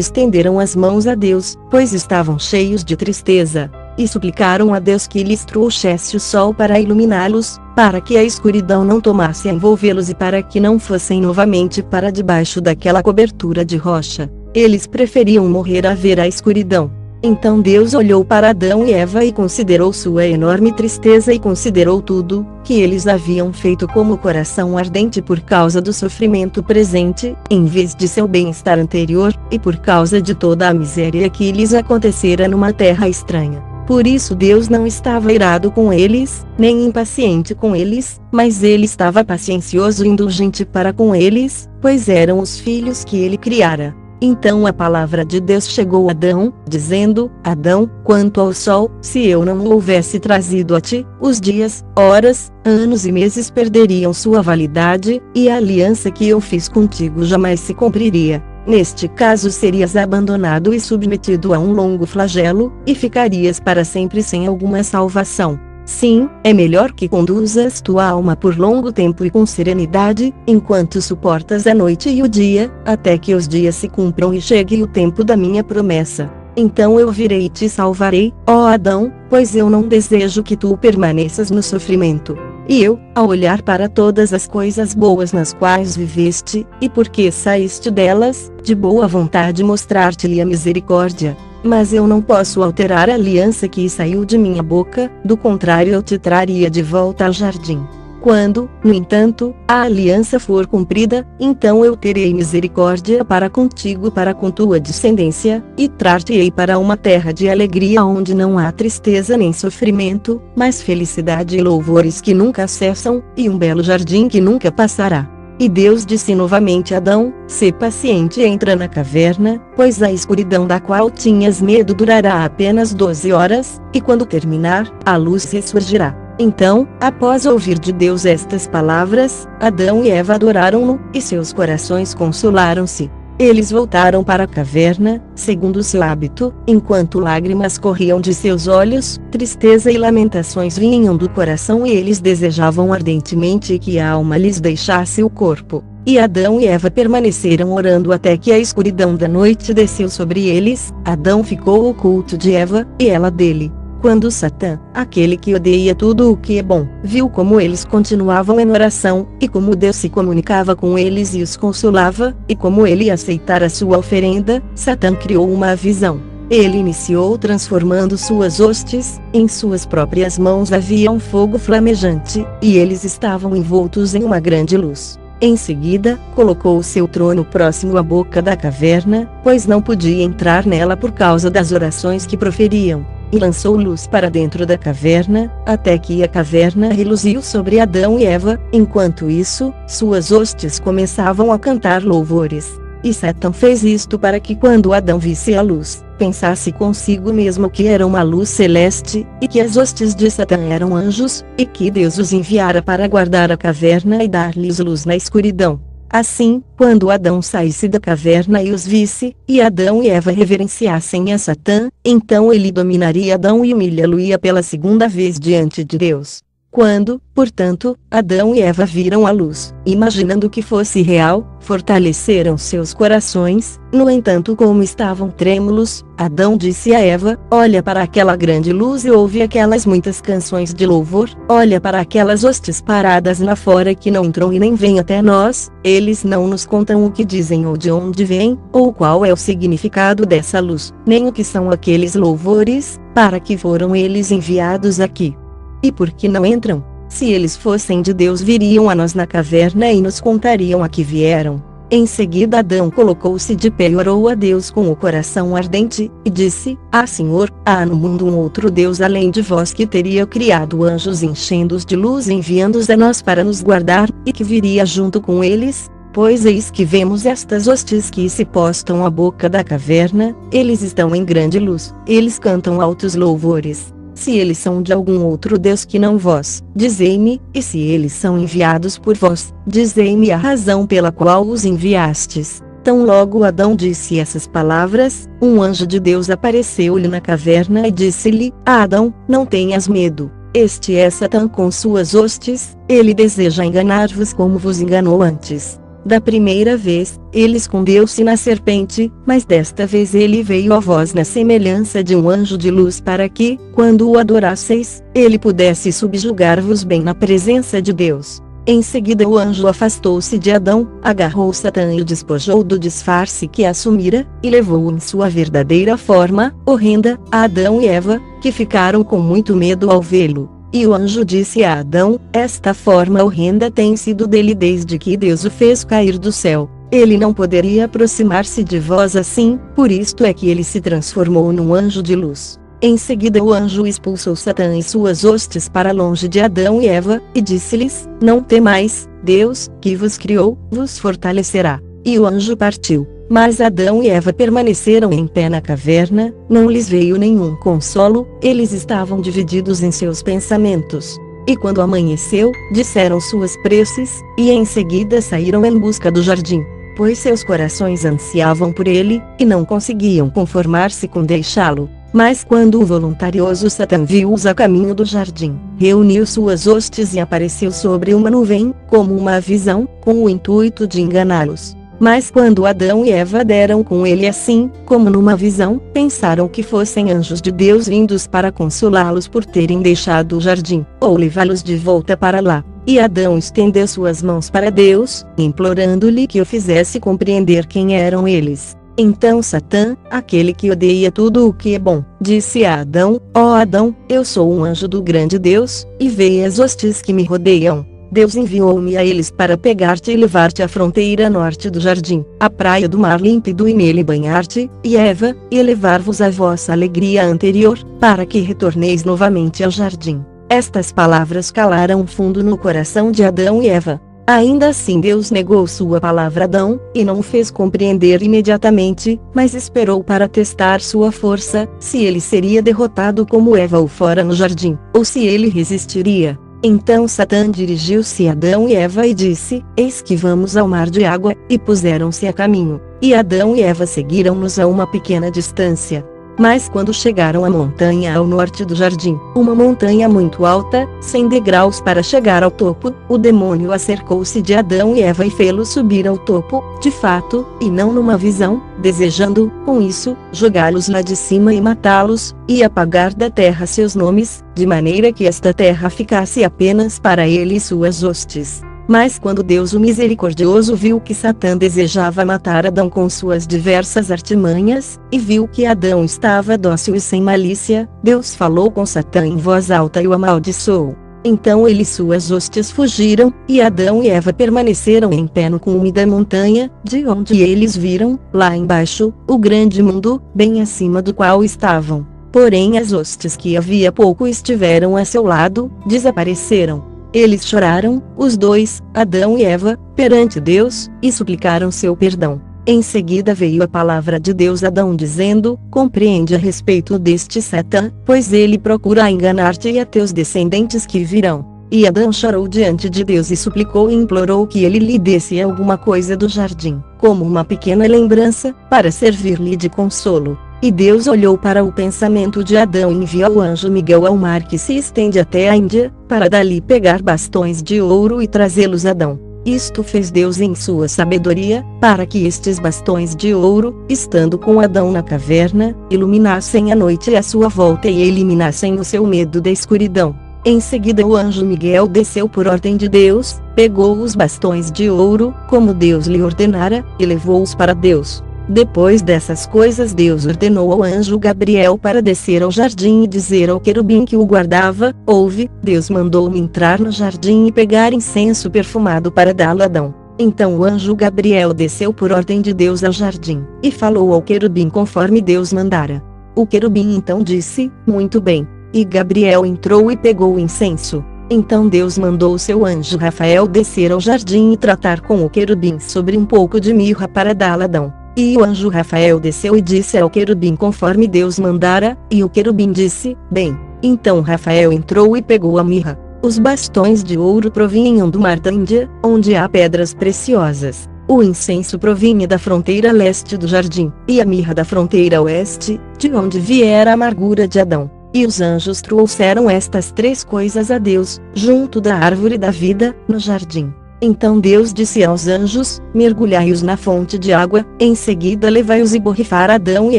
estenderam as mãos a Deus, pois estavam cheios de tristeza, e suplicaram a Deus que lhes trouxesse o sol para iluminá-los, para que a escuridão não tomasse a envolvê-los e para que não fossem novamente para debaixo daquela cobertura de rocha. Eles preferiam morrer a ver a escuridão. Então Deus olhou para Adão e Eva e considerou sua enorme tristeza e considerou tudo que eles haviam feito como coração ardente por causa do sofrimento presente, em vez de seu bem-estar anterior, e por causa de toda a miséria que lhes acontecera numa terra estranha. Por isso Deus não estava irado com eles, nem impaciente com eles, mas ele estava paciencioso e indulgente para com eles, pois eram os filhos que ele criara. Então a palavra de Deus chegou a Adão, dizendo: Adão, quanto ao sol, se eu não o houvesse trazido a ti, os dias, horas, anos e meses perderiam sua validade, e a aliança que eu fiz contigo jamais se cumpriria. Neste caso serias abandonado e submetido a um longo flagelo, e ficarias para sempre sem alguma salvação. Sim, é melhor que conduzas tua alma por longo tempo e com serenidade, enquanto suportas a noite e o dia, até que os dias se cumpram e chegue o tempo da minha promessa. Então eu virei e te salvarei, ó Adão, pois eu não desejo que tu permaneças no sofrimento. E eu, ao olhar para todas as coisas boas nas quais viveste, e porque saíste delas, de boa vontade mostrar-te-lhe a misericórdia. Mas eu não posso alterar a aliança que saiu de minha boca, do contrário eu te traria de volta ao jardim. Quando, no entanto, a aliança for cumprida, então eu terei misericórdia para contigo para com tua descendência, e trar-te-ei para uma terra de alegria onde não há tristeza nem sofrimento, mas felicidade e louvores que nunca cessam, e um belo jardim que nunca passará. E Deus disse novamente a Adão, sê paciente e entra na caverna, pois a escuridão da qual tinhas medo durará apenas 12 horas, e quando terminar, a luz ressurgirá. Então, após ouvir de Deus estas palavras, Adão e Eva adoraram-no, e seus corações consolaram-se. Eles voltaram para a caverna, segundo seu hábito, enquanto lágrimas corriam de seus olhos, tristeza e lamentações vinham do coração e eles desejavam ardentemente que a alma lhes deixasse o corpo. E Adão e Eva permaneceram orando até que a escuridão da noite desceu sobre eles. Adão ficou oculto de Eva, e ela dele. Quando Satã, aquele que odeia tudo o que é bom, viu como eles continuavam em oração, e como Deus se comunicava com eles e os consolava, e como ele aceitara sua oferenda, Satã criou uma visão. Ele iniciou transformando suas hostes, em suas próprias mãos havia um fogo flamejante, e eles estavam envoltos em uma grande luz. Em seguida, colocou o seu trono próximo à boca da caverna, pois não podia entrar nela por causa das orações que proferiam. E lançou luz para dentro da caverna, até que a caverna reluziu sobre Adão e Eva. Enquanto isso, suas hostes começavam a cantar louvores. E Satã fez isto para que quando Adão visse a luz, pensasse consigo mesmo que era uma luz celeste, e que as hostes de Satã eram anjos, e que Deus os enviara para guardar a caverna e dar-lhes luz na escuridão. Assim, quando Adão saísse da caverna e os visse, e Adão e Eva reverenciassem a Satã, então ele dominaria Adão e humilhá-lo-ia pela segunda vez diante de Deus. Quando, portanto, Adão e Eva viram a luz, imaginando que fosse real, fortaleceram seus corações. No entanto, como estavam trêmulos, Adão disse a Eva, olha para aquela grande luz e ouve aquelas muitas canções de louvor, olha para aquelas hostes paradas lá fora que não entram e nem vêm até nós, eles não nos contam o que dizem ou de onde vêm, ou qual é o significado dessa luz, nem o que são aqueles louvores, para que foram eles enviados aqui. E por que não entram? Se eles fossem de Deus viriam a nós na caverna e nos contariam a que vieram. Em seguida Adão colocou-se de pé e orou a Deus com o coração ardente, e disse, Senhor, há no mundo um outro Deus além de vós que teria criado anjos enchendo-os de luz e enviando-os a nós para nos guardar, e que viria junto com eles? Pois eis que vemos estas hostes que se postam à boca da caverna, eles estão em grande luz, eles cantam altos louvores. Se eles são de algum outro Deus que não vós, dizei-me, e se eles são enviados por vós, dizei-me a razão pela qual os enviastes. Tão logo Adão disse essas palavras, um anjo de Deus apareceu-lhe na caverna e disse-lhe, Adão, não tenhas medo. Este é Satã com suas hostes, ele deseja enganar-vos como vos enganou antes. Da primeira vez, ele escondeu-se na serpente, mas desta vez ele veio a vós na semelhança de um anjo de luz para que, quando o adorasseis, ele pudesse subjugar-vos bem na presença de Deus. Em seguida o anjo afastou-se de Adão, agarrou Satã e o despojou do disfarce que assumira, e levou-o em sua verdadeira forma, horrenda, a Adão e Eva, que ficaram com muito medo ao vê-lo. E o anjo disse a Adão, esta forma horrenda tem sido dele desde que Deus o fez cair do céu. Ele não poderia aproximar-se de vós assim, por isto é que ele se transformou num anjo de luz. Em seguida o anjo expulsou Satã e suas hostes para longe de Adão e Eva, e disse-lhes, não temais, Deus, que vos criou, vos fortalecerá. E o anjo partiu. Mas Adão e Eva permaneceram em pé na caverna, não lhes veio nenhum consolo, eles estavam divididos em seus pensamentos. E quando amanheceu, disseram suas preces, e em seguida saíram em busca do jardim, pois seus corações ansiavam por ele, e não conseguiam conformar-se com deixá-lo. Mas quando o voluntarioso Satã viu-os a caminho do jardim, reuniu suas hostes e apareceu sobre uma nuvem, como uma visão, com o intuito de enganá-los. Mas quando Adão e Eva deram com ele assim, como numa visão, pensaram que fossem anjos de Deus vindos para consolá-los por terem deixado o jardim, ou levá-los de volta para lá. E Adão estendeu suas mãos para Deus, implorando-lhe que o fizesse compreender quem eram eles. Então Satã, aquele que odeia tudo o que é bom, disse a Adão: ó Adão, eu sou um anjo do grande Deus, e vê as hostes que me rodeiam. Deus enviou-me a eles para pegar-te e levar-te à fronteira norte do jardim, à praia do mar límpido e nele banhar-te, e Eva, e levar-vos a vossa alegria anterior, para que retorneis novamente ao jardim. Estas palavras calaram fundo no coração de Adão e Eva. Ainda assim Deus negou sua palavra a Adão, e não o fez compreender imediatamente, mas esperou para testar sua força, se ele seria derrotado como Eva o fora no jardim, ou se ele resistiria. Então Satã dirigiu-se a Adão e Eva e disse: eis que vamos ao mar de água, e puseram-se a caminho. E Adão e Eva seguiram-nos a uma pequena distância. Mas quando chegaram à montanha ao norte do jardim, uma montanha muito alta, 100 degraus para chegar ao topo, o demônio acercou-se de Adão e Eva e fê-los subir ao topo, de fato, e não numa visão, desejando, com isso, jogá-los lá de cima e matá-los, e apagar da terra seus nomes, de maneira que esta terra ficasse apenas para ele e suas hostes. Mas quando Deus o misericordioso viu que Satã desejava matar Adão com suas diversas artimanhas, e viu que Adão estava dócil e sem malícia, Deus falou com Satã em voz alta e o amaldiçoou. Então ele e suas hostes fugiram, e Adão e Eva permaneceram em pé no cume da montanha, de onde eles viram, lá embaixo, o grande mundo, bem acima do qual estavam. Porém as hostes que havia pouco estiveram a seu lado, desapareceram. Eles choraram, os dois, Adão e Eva, perante Deus, e suplicaram seu perdão. Em seguida veio a palavra de Deus a Adão dizendo: compreende a respeito deste Satã, pois ele procura enganar-te e a teus descendentes que virão. E Adão chorou diante de Deus e suplicou e implorou que ele lhe desse alguma coisa do jardim, como uma pequena lembrança, para servir-lhe de consolo. E Deus olhou para o pensamento de Adão e enviou o anjo Miguel ao mar que se estende até a Índia, para dali pegar bastões de ouro e trazê-los a Adão. Isto fez Deus em sua sabedoria, para que estes bastões de ouro, estando com Adão na caverna, iluminassem a noite à sua volta e eliminassem o seu medo da escuridão. Em seguida o anjo Miguel desceu por ordem de Deus, pegou os bastões de ouro, como Deus lhe ordenara, e levou-os para Deus. Depois dessas coisas Deus ordenou ao anjo Gabriel para descer ao jardim e dizer ao querubim que o guardava: ouve, Deus mandou-me entrar no jardim e pegar incenso perfumado para dá-lo a Adão. Então o anjo Gabriel desceu por ordem de Deus ao jardim, e falou ao querubim conforme Deus mandara. O querubim então disse: muito bem. E Gabriel entrou e pegou o incenso. Então Deus mandou o seu anjo Rafael descer ao jardim e tratar com o querubim sobre um pouco de mirra para dá-lo a Adão. E o anjo Rafael desceu e disse ao querubim conforme Deus mandara, e o querubim disse: bem. Então Rafael entrou e pegou a mirra. Os bastões de ouro provinham do mar da Índia, onde há pedras preciosas. O incenso provinha da fronteira leste do jardim, e a mirra da fronteira oeste, de onde viera a amargura de Adão. E os anjos trouxeram estas três coisas a Deus, junto da árvore da vida, no jardim. Então Deus disse aos anjos: mergulhai-os na fonte de água, em seguida levai-os e borrifar Adão e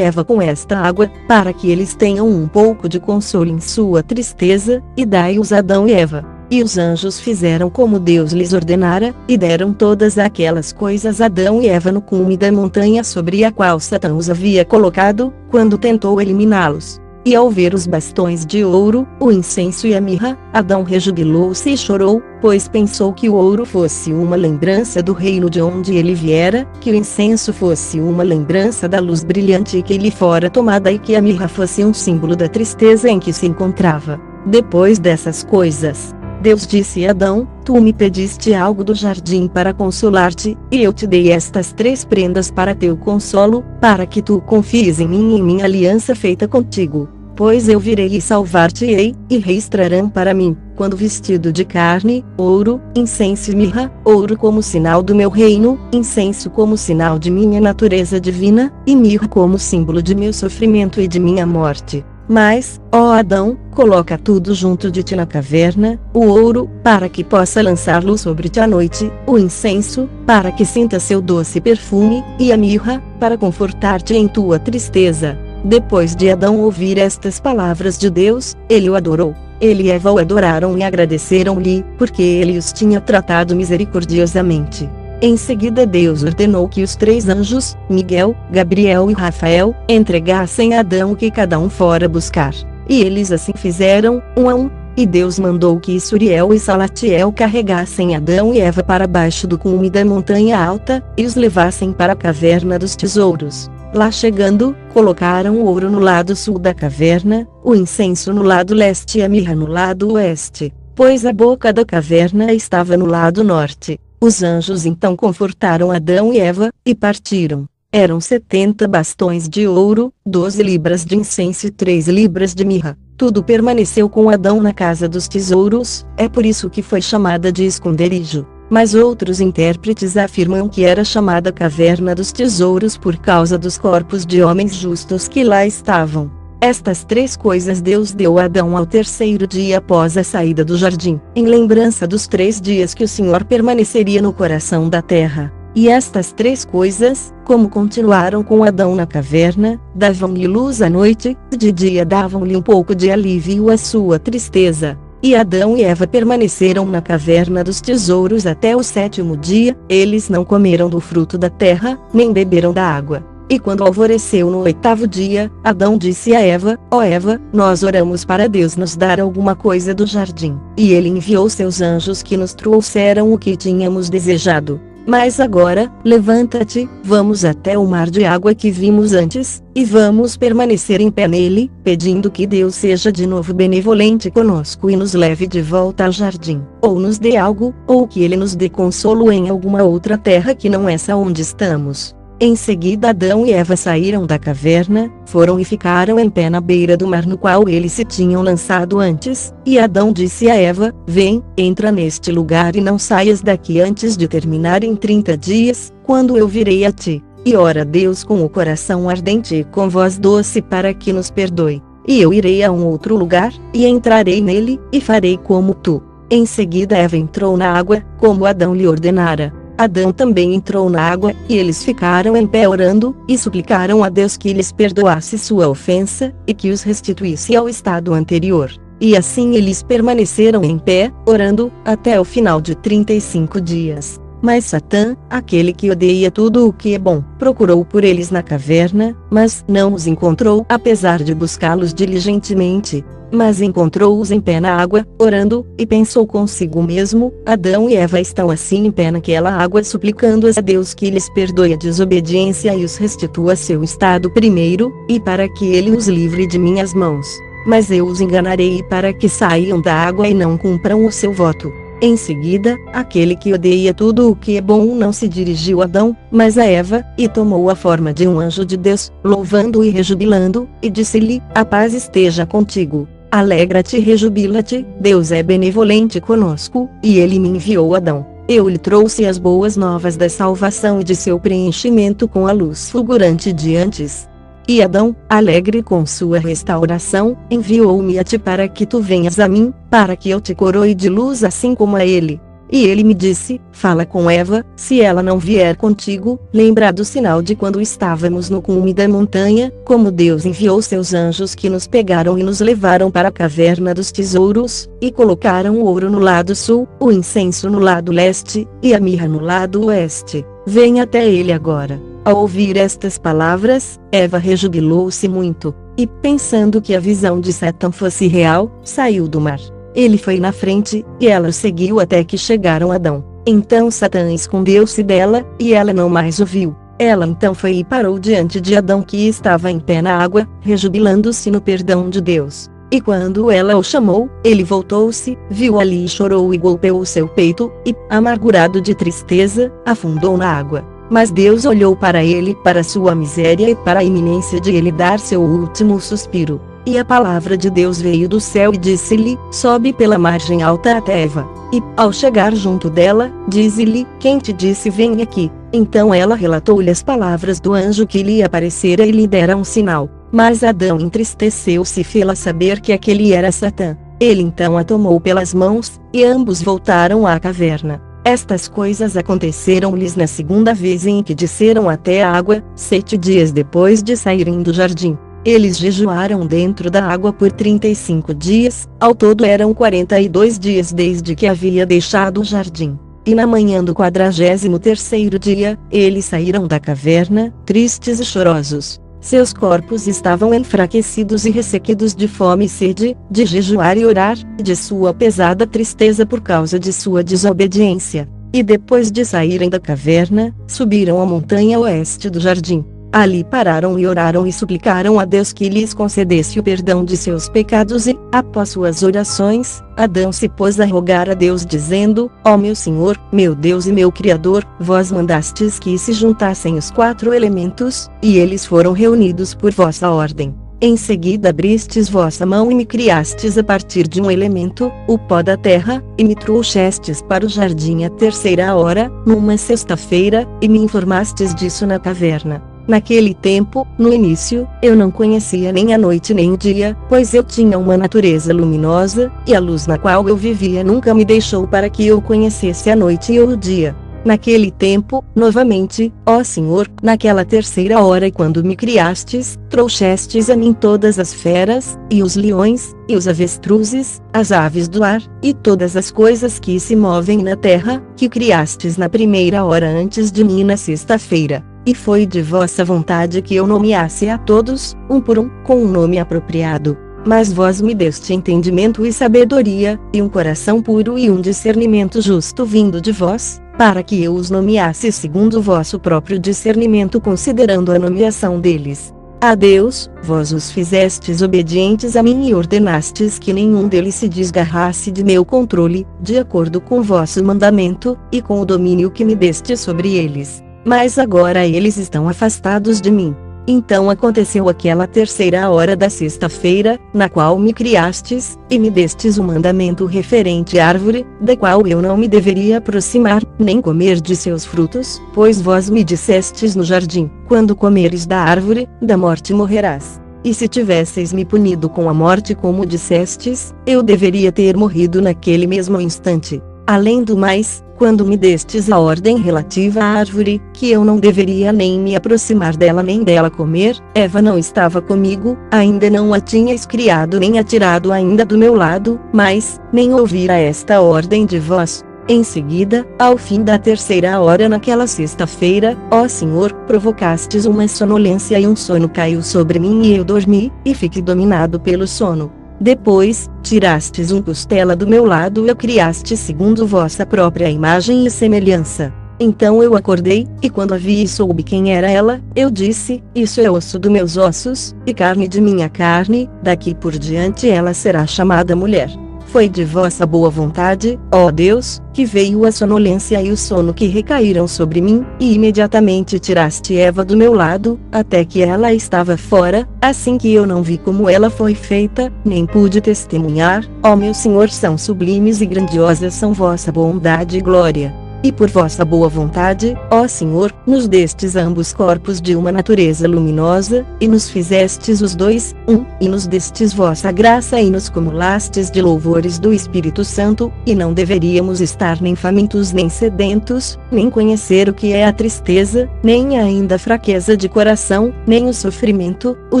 Eva com esta água, para que eles tenham um pouco de consolo em sua tristeza, e dai-os a Adão e Eva. E os anjos fizeram como Deus lhes ordenara, e deram todas aquelas coisas a Adão e Eva no cume da montanha sobre a qual Satã os havia colocado, quando tentou eliminá-los. E ao ver os bastões de ouro, o incenso e a mirra, Adão rejubilou-se e chorou, pois pensou que o ouro fosse uma lembrança do reino de onde ele viera, que o incenso fosse uma lembrança da luz brilhante que lhe fora tomada e que a mirra fosse um símbolo da tristeza em que se encontrava. Depois dessas coisas, Deus disse a Adão: tu me pediste algo do jardim para consolar-te, e eu te dei estas três prendas para teu consolo, para que tu confies em mim e em minha aliança feita contigo. Pois eu virei e salvar-te-ei, e reis trarão para mim, quando vestido de carne, ouro, incenso e mirra, ouro como sinal do meu reino, incenso como sinal de minha natureza divina, e mirra como símbolo de meu sofrimento e de minha morte. Mas, ó Adão, coloca tudo junto de ti na caverna, o ouro, para que possa lançar luz sobre ti à noite, o incenso, para que sinta seu doce perfume, e a mirra, para confortar-te em tua tristeza. Depois de Adão ouvir estas palavras de Deus, ele o adorou. Ele e Eva o adoraram e agradeceram-lhe, porque ele os tinha tratado misericordiosamente. Em seguida Deus ordenou que os 3 anjos, Miguel, Gabriel e Rafael, entregassem a Adão o que cada um fora buscar. E eles assim fizeram, um a um. E Deus mandou que Suriel e Salatiel carregassem Adão e Eva para baixo do cume da montanha alta, e os levassem para a caverna dos tesouros. Lá chegando, colocaram o ouro no lado sul da caverna, o incenso no lado leste e a mirra no lado oeste, pois a boca da caverna estava no lado norte. Os anjos então confortaram Adão e Eva, e partiram. Eram 70 bastões de ouro, 12 libras de incenso e 3 libras de mirra. Tudo permaneceu com Adão na casa dos tesouros, é por isso que foi chamada de esconderijo. Mas outros intérpretes afirmam que era chamada caverna dos tesouros por causa dos corpos de homens justos que lá estavam. Estas 3 coisas Deus deu a Adão ao 3º dia após a saída do jardim, em lembrança dos 3 dias que o Senhor permaneceria no coração da terra. E estas 3 coisas, como continuaram com Adão na caverna, davam-lhe luz à noite, de dia davam-lhe um pouco de alívio à sua tristeza. E Adão e Eva permaneceram na caverna dos tesouros até o 7º dia, eles não comeram do fruto da terra, nem beberam da água. E quando alvoreceu no 8º dia, Adão disse a Eva, ó Eva, nós oramos para Deus nos dar alguma coisa do jardim. E ele enviou seus anjos que nos trouxeram o que tínhamos desejado. Mas agora, levanta-te, vamos até o mar de água que vimos antes, e vamos permanecer em pé nele, pedindo que Deus seja de novo benevolente conosco e nos leve de volta ao jardim, ou nos dê algo, ou que ele nos dê consolo em alguma outra terra que não essa onde estamos. Em seguida Adão e Eva saíram da caverna, foram e ficaram em pé na beira do mar no qual eles se tinham lançado antes, e Adão disse a Eva, vem, entra neste lugar e não saias daqui antes de terminarem 30 dias, quando eu virei a ti. E ora Deus com o coração ardente e com voz doce para que nos perdoe. E eu irei a um outro lugar, e entrarei nele, e farei como tu. Em seguida Eva entrou na água, como Adão lhe ordenara. Adão também entrou na água, e eles ficaram em pé orando, e suplicaram a Deus que lhes perdoasse sua ofensa, e que os restituísse ao estado anterior. E assim eles permaneceram em pé, orando, até o final de 35 dias. Mas Satã, aquele que odeia tudo o que é bom, procurou por eles na caverna, mas não os encontrou, apesar de buscá-los diligentemente. Mas encontrou-os em pé na água, orando, e pensou consigo mesmo, Adão e Eva estão assim em pé naquela água suplicando a Deus que lhes perdoe a desobediência e os restitua seu estado primeiro, e para que ele os livre de minhas mãos. Mas eu os enganarei para que saiam da água e não cumpram o seu voto. Em seguida, aquele que odeia tudo o que é bom não se dirigiu a Adão, mas a Eva, e tomou a forma de um anjo de Deus, louvando e rejubilando, e disse-lhe, a paz esteja contigo. Alegra-te e rejubila-te, Deus é benevolente conosco, e ele me enviou Adão. Eu lhe trouxe as boas novas da salvação e de seu preenchimento com a luz fulgurante de antes. E Adão, alegre com sua restauração, enviou-me a ti para que tu venhas a mim, para que eu te coroe de luz assim como a ele. E ele me disse, fala com Eva, se ela não vier contigo, lembra do sinal de quando estávamos no cume da montanha, como Deus enviou seus anjos que nos pegaram e nos levaram para a caverna dos tesouros, e colocaram o ouro no lado sul, o incenso no lado leste, e a mirra no lado oeste. Venha até ele agora. Ao ouvir estas palavras, Eva rejubilou-se muito, e pensando que a visão de Satã fosse real, saiu do mar. Ele foi na frente, e ela o seguiu até que chegaram a Adão. Então Satã escondeu-se dela, e ela não mais o viu. Ela então foi e parou diante de Adão que estava em pé na água, rejubilando-se no perdão de Deus. E quando ela o chamou, ele voltou-se, viu ali e chorou e golpeou seu peito, e, amargurado de tristeza, afundou na água. Mas Deus olhou para ele, para sua miséria e para a iminência de ele dar seu último suspiro. E a palavra de Deus veio do céu e disse-lhe: sobe pela margem alta até Eva. E, ao chegar junto dela, disse-lhe: quem te disse vem aqui? Então ela relatou-lhe as palavras do anjo que lhe aparecera e lhe dera um sinal. Mas Adão entristeceu-se e fê-la saber que aquele era Satã. Ele então a tomou pelas mãos, e ambos voltaram à caverna. Estas coisas aconteceram-lhes na segunda vez em que desceram até a água, 7 dias depois de saírem do jardim. Eles jejuaram dentro da água por 35 dias, ao todo eram 42 dias desde que havia deixado o jardim. E na manhã do 43º dia, eles saíram da caverna, tristes e chorosos. Seus corpos estavam enfraquecidos e ressequidos de fome e sede, de jejuar e orar, de sua pesada tristeza por causa de sua desobediência. E depois de saírem da caverna, subiram a montanha oeste do jardim. Ali pararam e oraram e suplicaram a Deus que lhes concedesse o perdão de seus pecados e, após suas orações, Adão se pôs a rogar a Deus dizendo: ó meu Senhor, meu Deus e meu Criador, vós mandastes que se juntassem os 4 elementos, e eles foram reunidos por vossa ordem. Em seguida abristes vossa mão e me criastes a partir de um elemento, o pó da terra, e me trouxestes para o jardim à 3ª hora, numa sexta-feira, e me informastes disso na caverna. Naquele tempo, no início, eu não conhecia nem a noite nem o dia, pois eu tinha uma natureza luminosa, e a luz na qual eu vivia nunca me deixou para que eu conhecesse a noite ou o dia. Naquele tempo, novamente, ó Senhor, naquela 3ª hora quando me criastes, trouxestes a mim todas as feras, e os leões, e os avestruzes, as aves do ar, e todas as coisas que se movem na terra, que criastes na 1ª hora antes de mim na sexta-feira. E foi de vossa vontade que eu nomeasse a todos, um por um, com um nome apropriado. Mas vós me deste entendimento e sabedoria, e um coração puro e um discernimento justo vindo de vós, para que eu os nomeasse segundo o vosso próprio discernimento, considerando a nomeação deles. A Deus, vós os fizestes obedientes a mim e ordenastes que nenhum deles se desgarrasse de meu controle, de acordo com vosso mandamento, e com o domínio que me deste sobre eles. Mas agora eles estão afastados de mim. Então aconteceu aquela 3ª hora da sexta-feira, na qual me criastes, e me destes um mandamento referente à árvore, da qual eu não me deveria aproximar, nem comer de seus frutos, pois vós me dissestes no jardim: quando comeres da árvore, da morte morrerás. E se tivesseis me punido com a morte como dissestes, eu deveria ter morrido naquele mesmo instante. Além do mais, quando me destes a ordem relativa à árvore, que eu não deveria nem me aproximar dela nem dela comer, Eva não estava comigo, ainda não a tinhas criado nem a tirado ainda do meu lado, mas, nem ouvira esta ordem de vós. Em seguida, ao fim da 3ª hora naquela sexta-feira, ó Senhor, provocastes uma sonolência e um sono caiu sobre mim e eu dormi, e fiquei dominado pelo sono. Depois, tirastes um costela do meu lado e o criaste segundo vossa própria imagem e semelhança. Então eu acordei, e quando a vi e soube quem era ela, eu disse: isso é osso dos meus ossos, e carne de minha carne, daqui por diante ela será chamada mulher. Foi de vossa boa vontade, ó Deus, que veio a sonolência e o sono que recaíram sobre mim, e imediatamente tiraste Eva do meu lado, até que ela estava fora, assim que eu não vi como ela foi feita, nem pude testemunhar. Ó meu Senhor, são sublimes e grandiosas são vossa bondade e glória. E por vossa boa vontade, ó Senhor, nos destes ambos corpos de uma natureza luminosa, e nos fizestes os dois, e nos destes vossa graça e nos cumulastes de louvores do Espírito Santo, e não deveríamos estar nem famintos nem sedentos, nem conhecer o que é a tristeza, nem ainda a fraqueza de coração, nem o sofrimento, o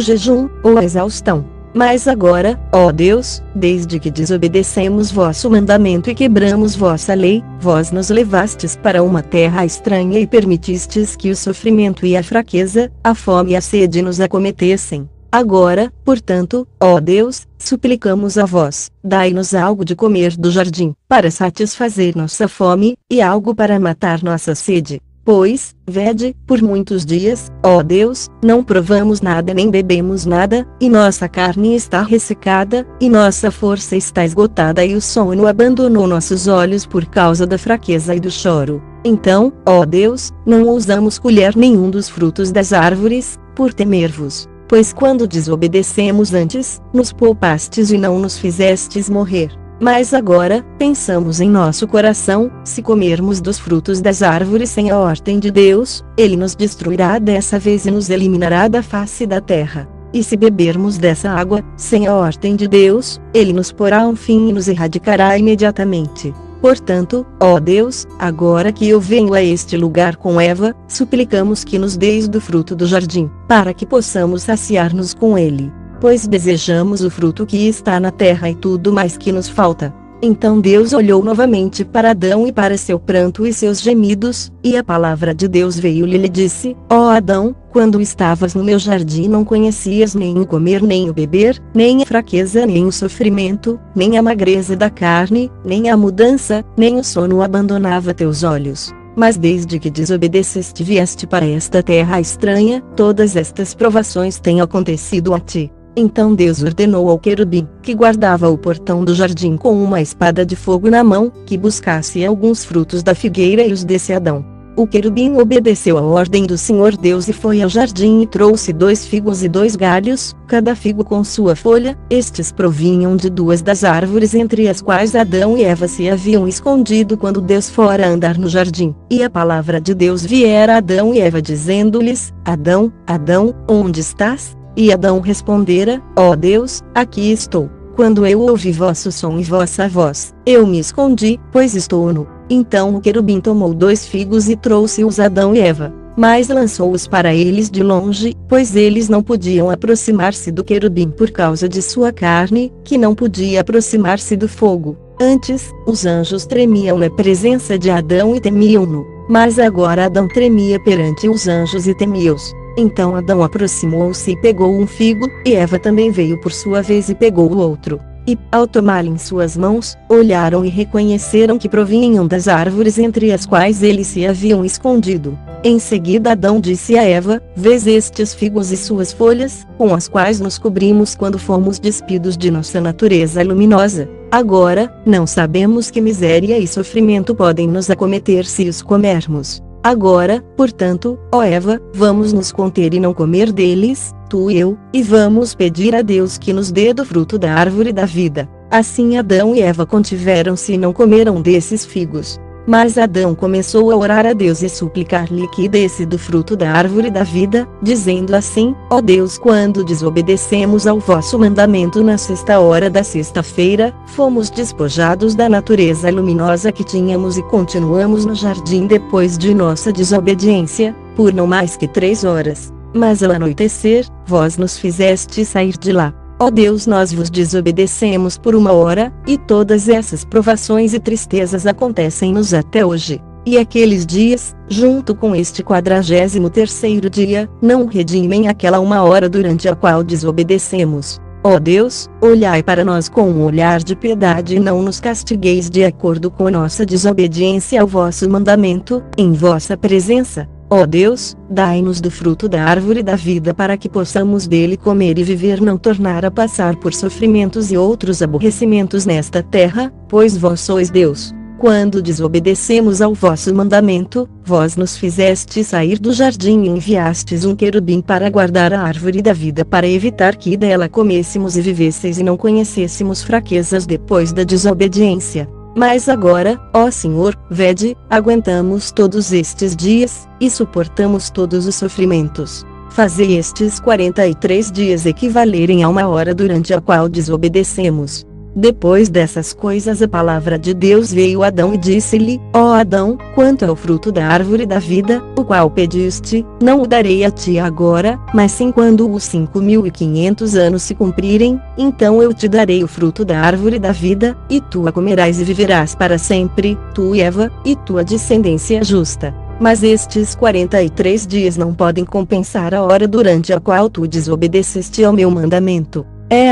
jejum, ou a exaustão. Mas agora, ó Deus, desde que desobedecemos vosso mandamento e quebramos vossa lei, vós nos levastes para uma terra estranha e permitistes que o sofrimento e a fraqueza, a fome e a sede nos acometessem. Agora, portanto, ó Deus, suplicamos a vós, dai-nos algo de comer do jardim, para satisfazer nossa fome, e algo para matar nossa sede. Pois, vede, por muitos dias, ó Deus, não provamos nada nem bebemos nada, e nossa carne está ressecada, e nossa força está esgotada e o sono abandonou nossos olhos por causa da fraqueza e do choro. Então, ó Deus, não ousamos colher nenhum dos frutos das árvores, por temer-vos. Pois quando desobedecemos antes, nos poupastes e não nos fizestes morrer. Mas agora, pensamos em nosso coração, se comermos dos frutos das árvores sem a ordem de Deus, Ele nos destruirá dessa vez e nos eliminará da face da terra. E se bebermos dessa água, sem a ordem de Deus, Ele nos porá um fim e nos erradicará imediatamente. Portanto, ó Deus, agora que eu venho a este lugar com Eva, suplicamos que nos deis do fruto do jardim, para que possamos saciar-nos com ele. Pois desejamos o fruto que está na terra e tudo mais que nos falta. Então Deus olhou novamente para Adão e para seu pranto e seus gemidos, e a palavra de Deus veio-lhe e lhe disse: Ó Adão, quando estavas no meu jardim não conhecias nem o comer nem o beber, nem a fraqueza nem o sofrimento, nem a magreza da carne, nem a mudança, nem o sono abandonava teus olhos. Mas desde que desobedeceste e vieste para esta terra estranha, todas estas provações têm acontecido a ti. Então Deus ordenou ao querubim, que guardava o portão do jardim com uma espada de fogo na mão, que buscasse alguns frutos da figueira e os desse a Adão. O querubim obedeceu à ordem do Senhor Deus e foi ao jardim e trouxe 2 figos e 2 galhos, cada figo com sua folha. Estes provinham de 2 das árvores entre as quais Adão e Eva se haviam escondido quando Deus fora andar no jardim. E a palavra de Deus viera a Adão e Eva dizendo-lhes: Adão, Adão, onde estás? E Adão respondera: Ó Deus, aqui estou. Quando eu ouvi vosso som e vossa voz, eu me escondi, pois estou nu. Então o querubim tomou 2 figos e trouxe-os a Adão e Eva, mas lançou-os para eles de longe, pois eles não podiam aproximar-se do querubim por causa de sua carne, que não podia aproximar-se do fogo. Antes, os anjos tremiam na presença de Adão e temiam-no, mas agora Adão tremia perante os anjos e temia-os. Então Adão aproximou-se e pegou um figo, e Eva também veio por sua vez e pegou o outro. E, ao tomarem suas mãos, olharam e reconheceram que provinham das árvores entre as quais eles se haviam escondido. Em seguida Adão disse a Eva: Vês estes figos e suas folhas, com as quais nos cobrimos quando fomos despidos de nossa natureza luminosa. Agora, não sabemos que miséria e sofrimento podem nos acometer se os comermos. Agora, portanto, ó Eva, vamos nos conter e não comer deles, tu e eu, e vamos pedir a Deus que nos dê do fruto da árvore da vida. Assim Adão e Eva contiveram-se e não comeram desses figos. Mas Adão começou a orar a Deus e suplicar-lhe que desse do fruto da árvore da vida, dizendo assim: Ó Deus, quando desobedecemos ao vosso mandamento na 6ª hora da sexta-feira, fomos despojados da natureza luminosa que tínhamos e continuamos no jardim depois de nossa desobediência, por não mais que 3 horas. Mas ao anoitecer, vós nos fizeste sair de lá. Ó Deus, nós vos desobedecemos por 1 hora, e todas essas provações e tristezas acontecem-nos até hoje. E aqueles dias, junto com este 43º dia, não redimem aquela 1 hora durante a qual desobedecemos. Ó Deus, olhai para nós com um olhar de piedade e não nos castigueis de acordo com nossa desobediência ao vosso mandamento, em vossa presença. Ó Deus, dai-nos do fruto da árvore da vida para que possamos dele comer e viver, não tornar a passar por sofrimentos e outros aborrecimentos nesta terra, pois vós sois Deus. Quando desobedecemos ao vosso mandamento, vós nos fizeste sair do jardim e enviastes um querubim para guardar a árvore da vida para evitar que dela comêssemos e vivêsseis e não conhecêssemos fraquezas depois da desobediência. Mas agora, ó Senhor, vede, aguentamos todos estes dias, e suportamos todos os sofrimentos. Fazei estes 43 dias equivalerem a 1 hora durante a qual desobedecemos. Depois dessas coisas a palavra de Deus veio a Adão e disse-lhe: Ó Adão, quanto ao fruto da árvore da vida, o qual pediste, não o darei a ti agora, mas sim quando os 5.500 anos se cumprirem, então eu te darei o fruto da árvore da vida, e tu a comerás e viverás para sempre, tu e Eva, e tua descendência justa. Mas estes 43 dias não podem compensar a hora durante a qual tu desobedeceste ao meu mandamento.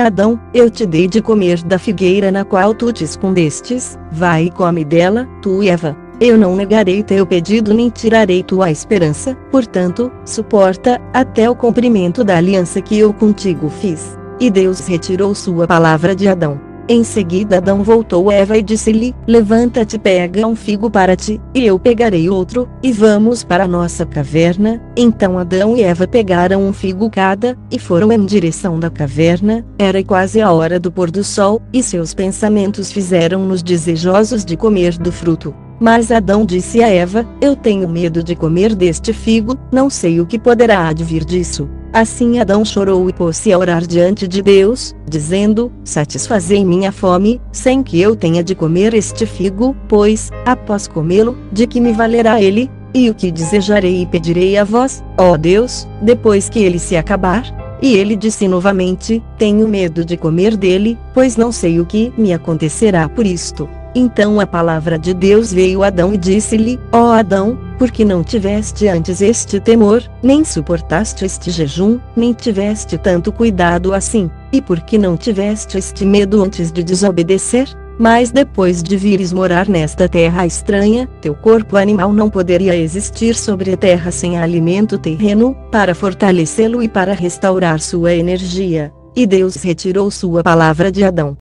Adão, eu te dei de comer da figueira na qual tu te escondestes, vai e come dela, tu e Eva. Eu não negarei teu pedido nem tirarei tua esperança, portanto, suporta, até o cumprimento da aliança que eu contigo fiz. E Deus retirou sua palavra de Adão. Em seguida Adão voltou a Eva e disse-lhe: levanta-te, pega um figo para ti, e eu pegarei outro, e vamos para a nossa caverna. Então Adão e Eva pegaram um figo cada, e foram em direção da caverna. Era quase a hora do pôr do sol, e seus pensamentos fizeram-nos desejosos de comer do fruto. Mas Adão disse a Eva: eu tenho medo de comer deste figo, não sei o que poderá advir disso. Assim Adão chorou e pôs-se a orar diante de Deus, dizendo: satisfazei minha fome, sem que eu tenha de comer este figo, pois, após comê-lo, de que me valerá ele? E o que desejarei e pedirei a vós, ó Deus, depois que ele se acabar? E ele disse novamente: tenho medo de comer dele, pois não sei o que me acontecerá por isto. Então a palavra de Deus veio a Adão e disse-lhe: ó Adão, por que não tiveste antes este temor, nem suportaste este jejum, nem tiveste tanto cuidado assim, e por que não tiveste este medo antes de desobedecer? Mas depois de vires morar nesta terra estranha, teu corpo animal não poderia existir sobre a terra sem alimento terreno, para fortalecê-lo e para restaurar sua energia. E Deus retirou sua palavra de Adão.